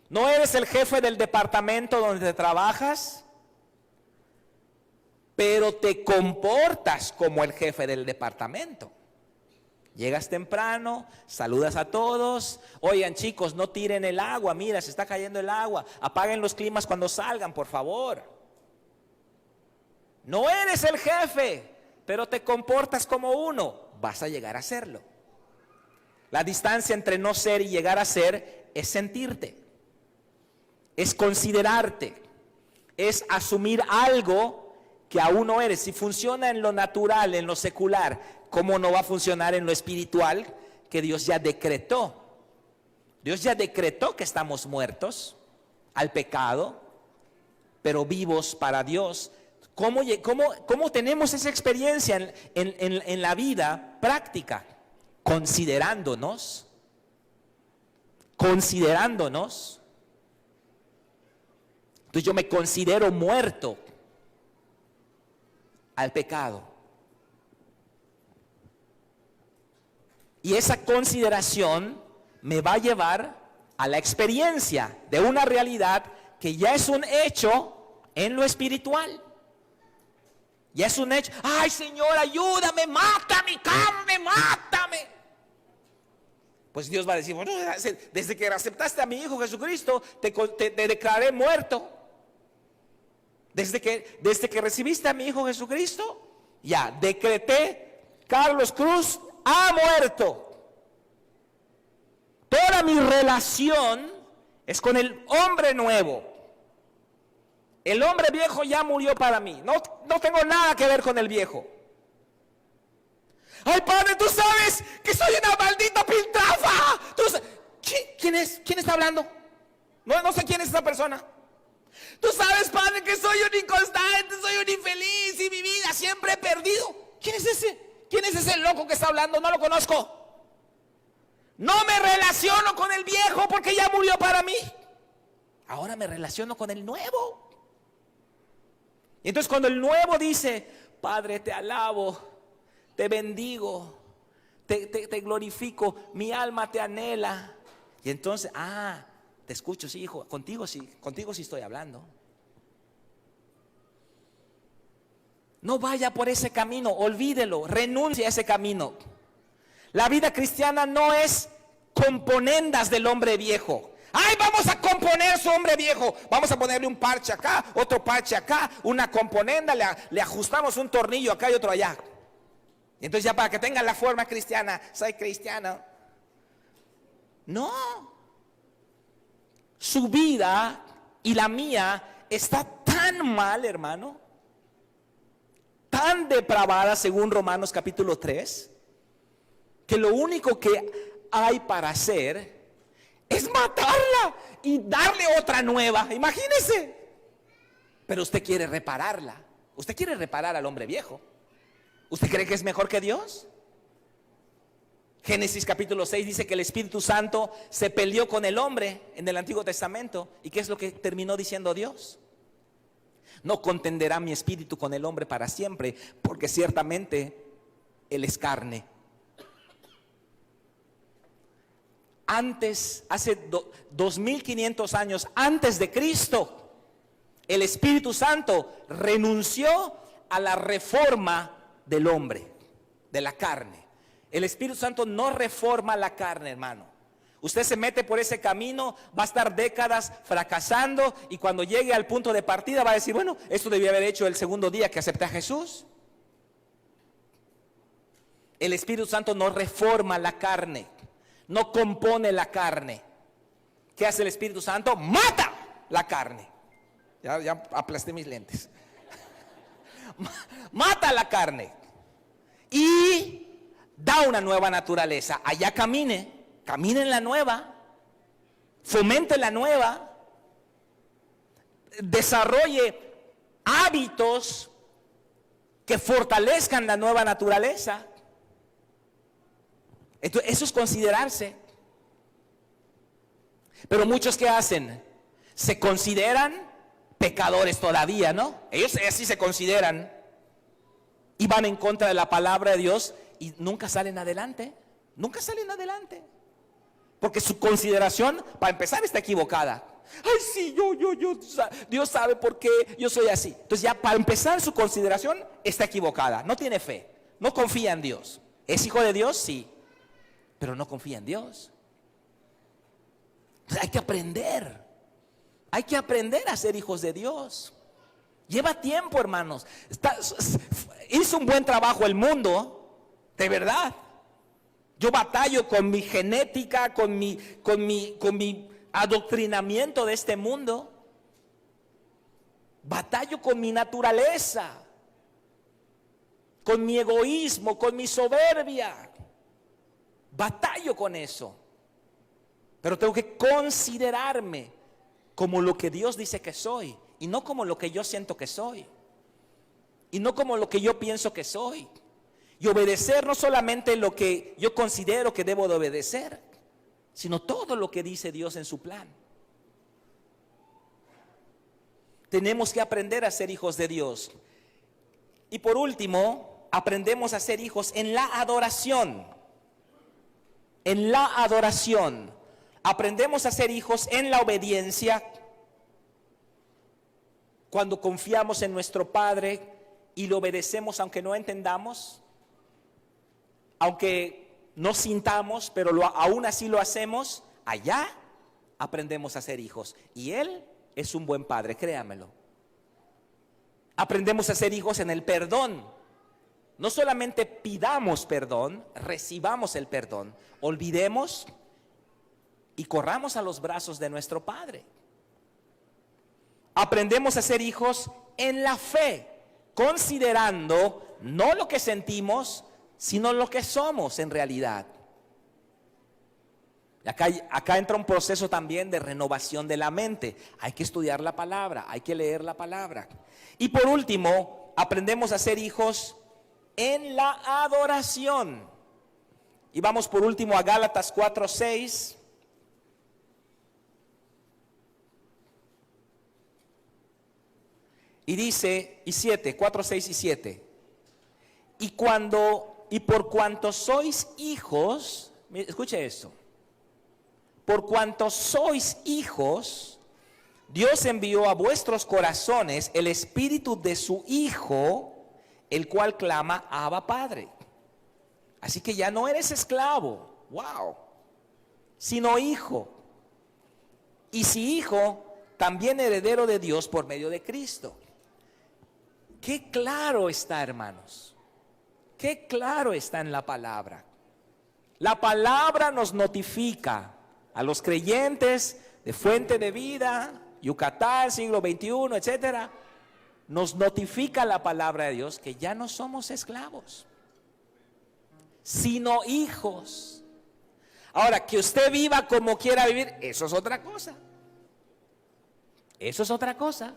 No eres el jefe del departamento donde trabajas, pero te comportas como el jefe del departamento. Llegas temprano, saludas a todos. Oigan, chicos, no tiren el agua, mira, se está cayendo el agua. Apaguen los climas cuando salgan, por favor. No eres el jefe, pero te comportas como uno. Vas a llegar a serlo. La distancia entre no ser y llegar a ser es sentirte, es considerarte, es asumir algo que aún no eres. Si funciona en lo natural, en lo secular, ¿cómo no va a funcionar en lo espiritual que Dios ya decretó? Dios ya decretó que estamos muertos al pecado, pero vivos para Dios. ¿Cómo tenemos esa experiencia en la vida práctica? Considerándonos. Entonces yo me considero muerto al pecado. Y esa consideración me va a llevar a la experiencia de una realidad que ya es un hecho en lo espiritual. Ya es un hecho. Ay, Señor, ayúdame, mátame, carne, mátame. Pues Dios va a decir, bueno, desde que aceptaste a mi Hijo Jesucristo, te declaré muerto. Desde que recibiste a mi Hijo Jesucristo, ya decreté, Carlos Cruz ha muerto. Toda mi relación es con el hombre nuevo. El hombre viejo ya murió para mí. No tengo nada que ver con el viejo. Ay, padre, tú sabes que soy una maldita piltrafa. ¿Quién es? ¿Quién está hablando? No sé quién es esa persona. Tú sabes, padre, que soy un inconstante, soy un infeliz y mi vida siempre he perdido. ¿Quién es ese? ¿Quién es ese loco que está hablando? No lo conozco. No me relaciono con el viejo porque ya murió para mí. Ahora me relaciono con el nuevo. Y entonces cuando el nuevo dice, Padre, te alabo, te bendigo, te glorifico, mi alma te anhela. Y entonces, te escucho, sí, hijo, contigo sí estoy hablando. No vaya por ese camino, olvídelo, renuncie a ese camino. La vida cristiana no es componendas del hombre viejo. Ay, vamos a componer su hombre viejo. Vamos a ponerle un parche acá, otro parche acá, una componenda, le ajustamos un tornillo acá y otro allá. Y entonces ya para que tenga la forma cristiana, soy cristiano. No. Su vida y la mía está tan mal, hermano, tan depravada según Romanos capítulo 3, que lo único que hay para hacer es matarla y darle otra nueva. Imagínese. Pero usted quiere repararla. Usted quiere reparar al hombre viejo. ¿Usted cree que es mejor que Dios? Génesis capítulo 6 dice que el Espíritu Santo se peleó con el hombre en el Antiguo Testamento. ¿Y qué es lo que terminó diciendo Dios? No contenderá mi espíritu con el hombre para siempre, porque ciertamente él es carne. Antes, hace 2500 años antes de Cristo, el Espíritu Santo renunció a la reforma del hombre, de la carne. El Espíritu Santo no reforma la carne, hermano. Usted se mete por ese camino, va a estar décadas fracasando y cuando llegue al punto de partida va a decir, bueno, esto debía haber hecho el segundo día que acepté a Jesús. El Espíritu Santo no reforma la carne, no compone la carne. ¿Qué hace el Espíritu Santo? Mata la carne. Ya aplasté mis lentes. Mata la carne y da una nueva naturaleza. Allá camine en la nueva, fomente la nueva, desarrolle hábitos que fortalezcan la nueva naturaleza. Entonces, eso es considerarse. Pero muchos, ¿qué hacen? Se consideran pecadores todavía, ¿no? Ellos así se consideran y van en contra de la palabra de Dios y nunca salen adelante. Nunca salen adelante. Porque su consideración, para empezar, está equivocada. Ay, sí, Dios sabe por qué yo soy así. Entonces ya para empezar su consideración está equivocada. No tiene fe, no confía en Dios. ¿Es hijo de Dios? Sí, pero no confía en Dios. Entonces hay que aprender. Hay que aprender a ser hijos de Dios. Lleva tiempo, hermanos. Hizo un buen trabajo el mundo, de verdad. Yo batallo con mi genética, con mi adoctrinamiento de este mundo. Batallo con mi naturaleza, con mi egoísmo, con mi soberbia. Batallo con eso. Pero tengo que considerarme como lo que Dios dice que soy y no como lo que yo siento que soy y no como lo que yo pienso que soy. Y obedecer no solamente lo que yo considero que debo de obedecer, sino todo lo que dice Dios en su plan. Tenemos que aprender a ser hijos de Dios. Y por último, aprendemos a ser hijos en la adoración. En la adoración. Aprendemos a ser hijos en la obediencia. Cuando confiamos en nuestro Padre y lo obedecemos aunque no entendamos. Aunque no sintamos, pero aún así lo hacemos, allá aprendemos a ser hijos. Y Él es un buen Padre, créamelo. Aprendemos a ser hijos en el perdón. No solamente pidamos perdón, recibamos el perdón. Olvidemos y corramos a los brazos de nuestro Padre. aprendemos a ser hijos en la fe, considerando no lo que sentimos, sino lo que somos en realidad. Acá entra un proceso también de renovación de la mente. Hay que estudiar la palabra, hay que leer la palabra. Y por último, aprendemos a ser hijos en la adoración. Y vamos por último a Gálatas 4:6. Y dice, 4, 6 y 7. Y por cuanto sois hijos, escuche esto. Por cuanto sois hijos, Dios envió a vuestros corazones el espíritu de su Hijo, el cual clama, Abba, Padre. Así que ya no eres esclavo, wow, sino hijo. Y si hijo, también heredero de Dios por medio de Cristo. Qué claro está, hermanos. Qué claro está en la palabra. La palabra nos notifica a los creyentes de Fuente de Vida, Yucatán, siglo XXI, etcétera. Nos notifica la palabra de Dios que ya no somos esclavos, sino hijos. Ahora, que usted viva como quiera vivir, eso es otra cosa. Eso es otra cosa.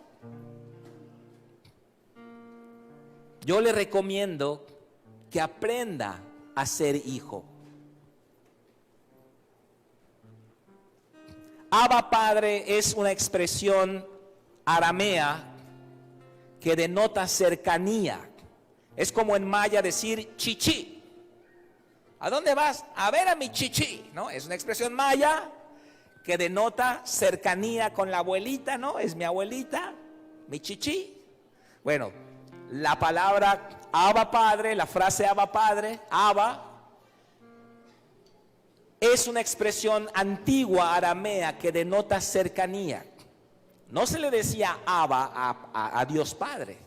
Yo le recomiendo que aprenda a ser hijo. Abba Padre es una expresión aramea que denota cercanía. Es como en maya decir chichi. ¿A dónde vas? A ver a mi chichi, ¿no? Es una expresión maya que denota cercanía con la abuelita, ¿no? Es mi abuelita, mi chichi. Bueno, la palabra Abba Padre, la frase Abba Padre, Abba, es una expresión antigua aramea que denota cercanía. No se le decía Abba a Dios Padre,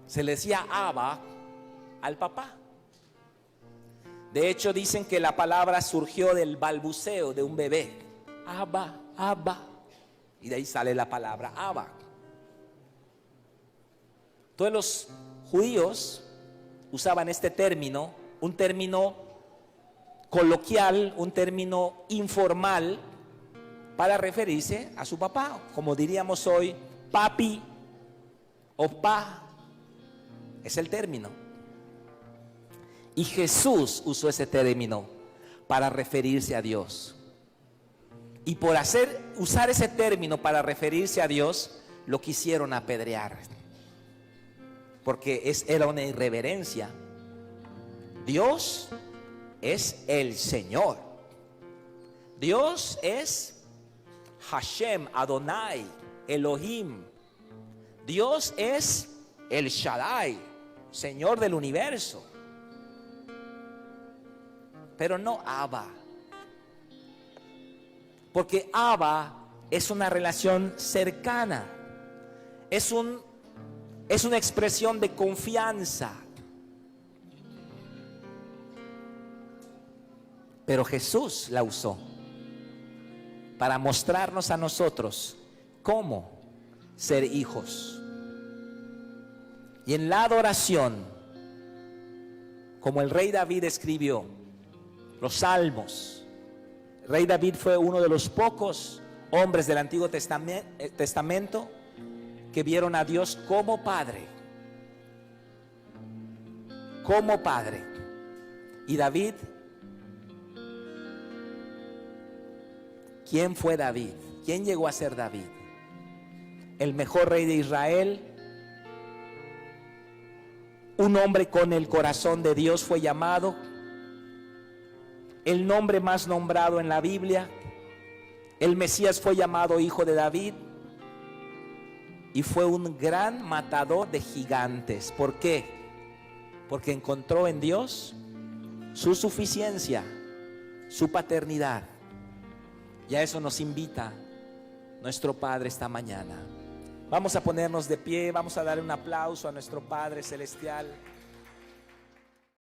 se le decía Abba al papá. De hecho, dicen que la palabra surgió del balbuceo de un bebé. Abba, Abba. Y de ahí sale la palabra Abba. Todos los judíos usaban este término, un término coloquial, un término informal para referirse a su papá, como diríamos hoy, papi o pa, es el término. Y Jesús usó ese término para referirse a Dios. Y por usar ese término para referirse a Dios, lo quisieron apedrear. Porque era una irreverencia. Dios es el Señor. Dios es Hashem, Adonai, Elohim. Dios es el Shaddai, Señor del universo. Pero no Abba. Porque Abba es una relación cercana. Es una expresión de confianza. Pero Jesús la usó para mostrarnos a nosotros cómo ser hijos. Y en la adoración, como el rey David escribió los salmos, el rey David fue uno de los pocos hombres del Antiguo Testamento que vieron a Dios como Padre. Como Padre. Y David, ¿quién fue David? ¿Quién llegó a ser David? El mejor rey de Israel. Un hombre con el corazón de Dios fue llamado. El nombre más nombrado en la Biblia. El Mesías fue llamado hijo de David. Y fue un gran matador de gigantes. ¿Por qué? Porque encontró en Dios su suficiencia, su paternidad. Y a eso nos invita nuestro Padre esta mañana. Vamos a ponernos de pie, vamos a dar un aplauso a nuestro Padre Celestial.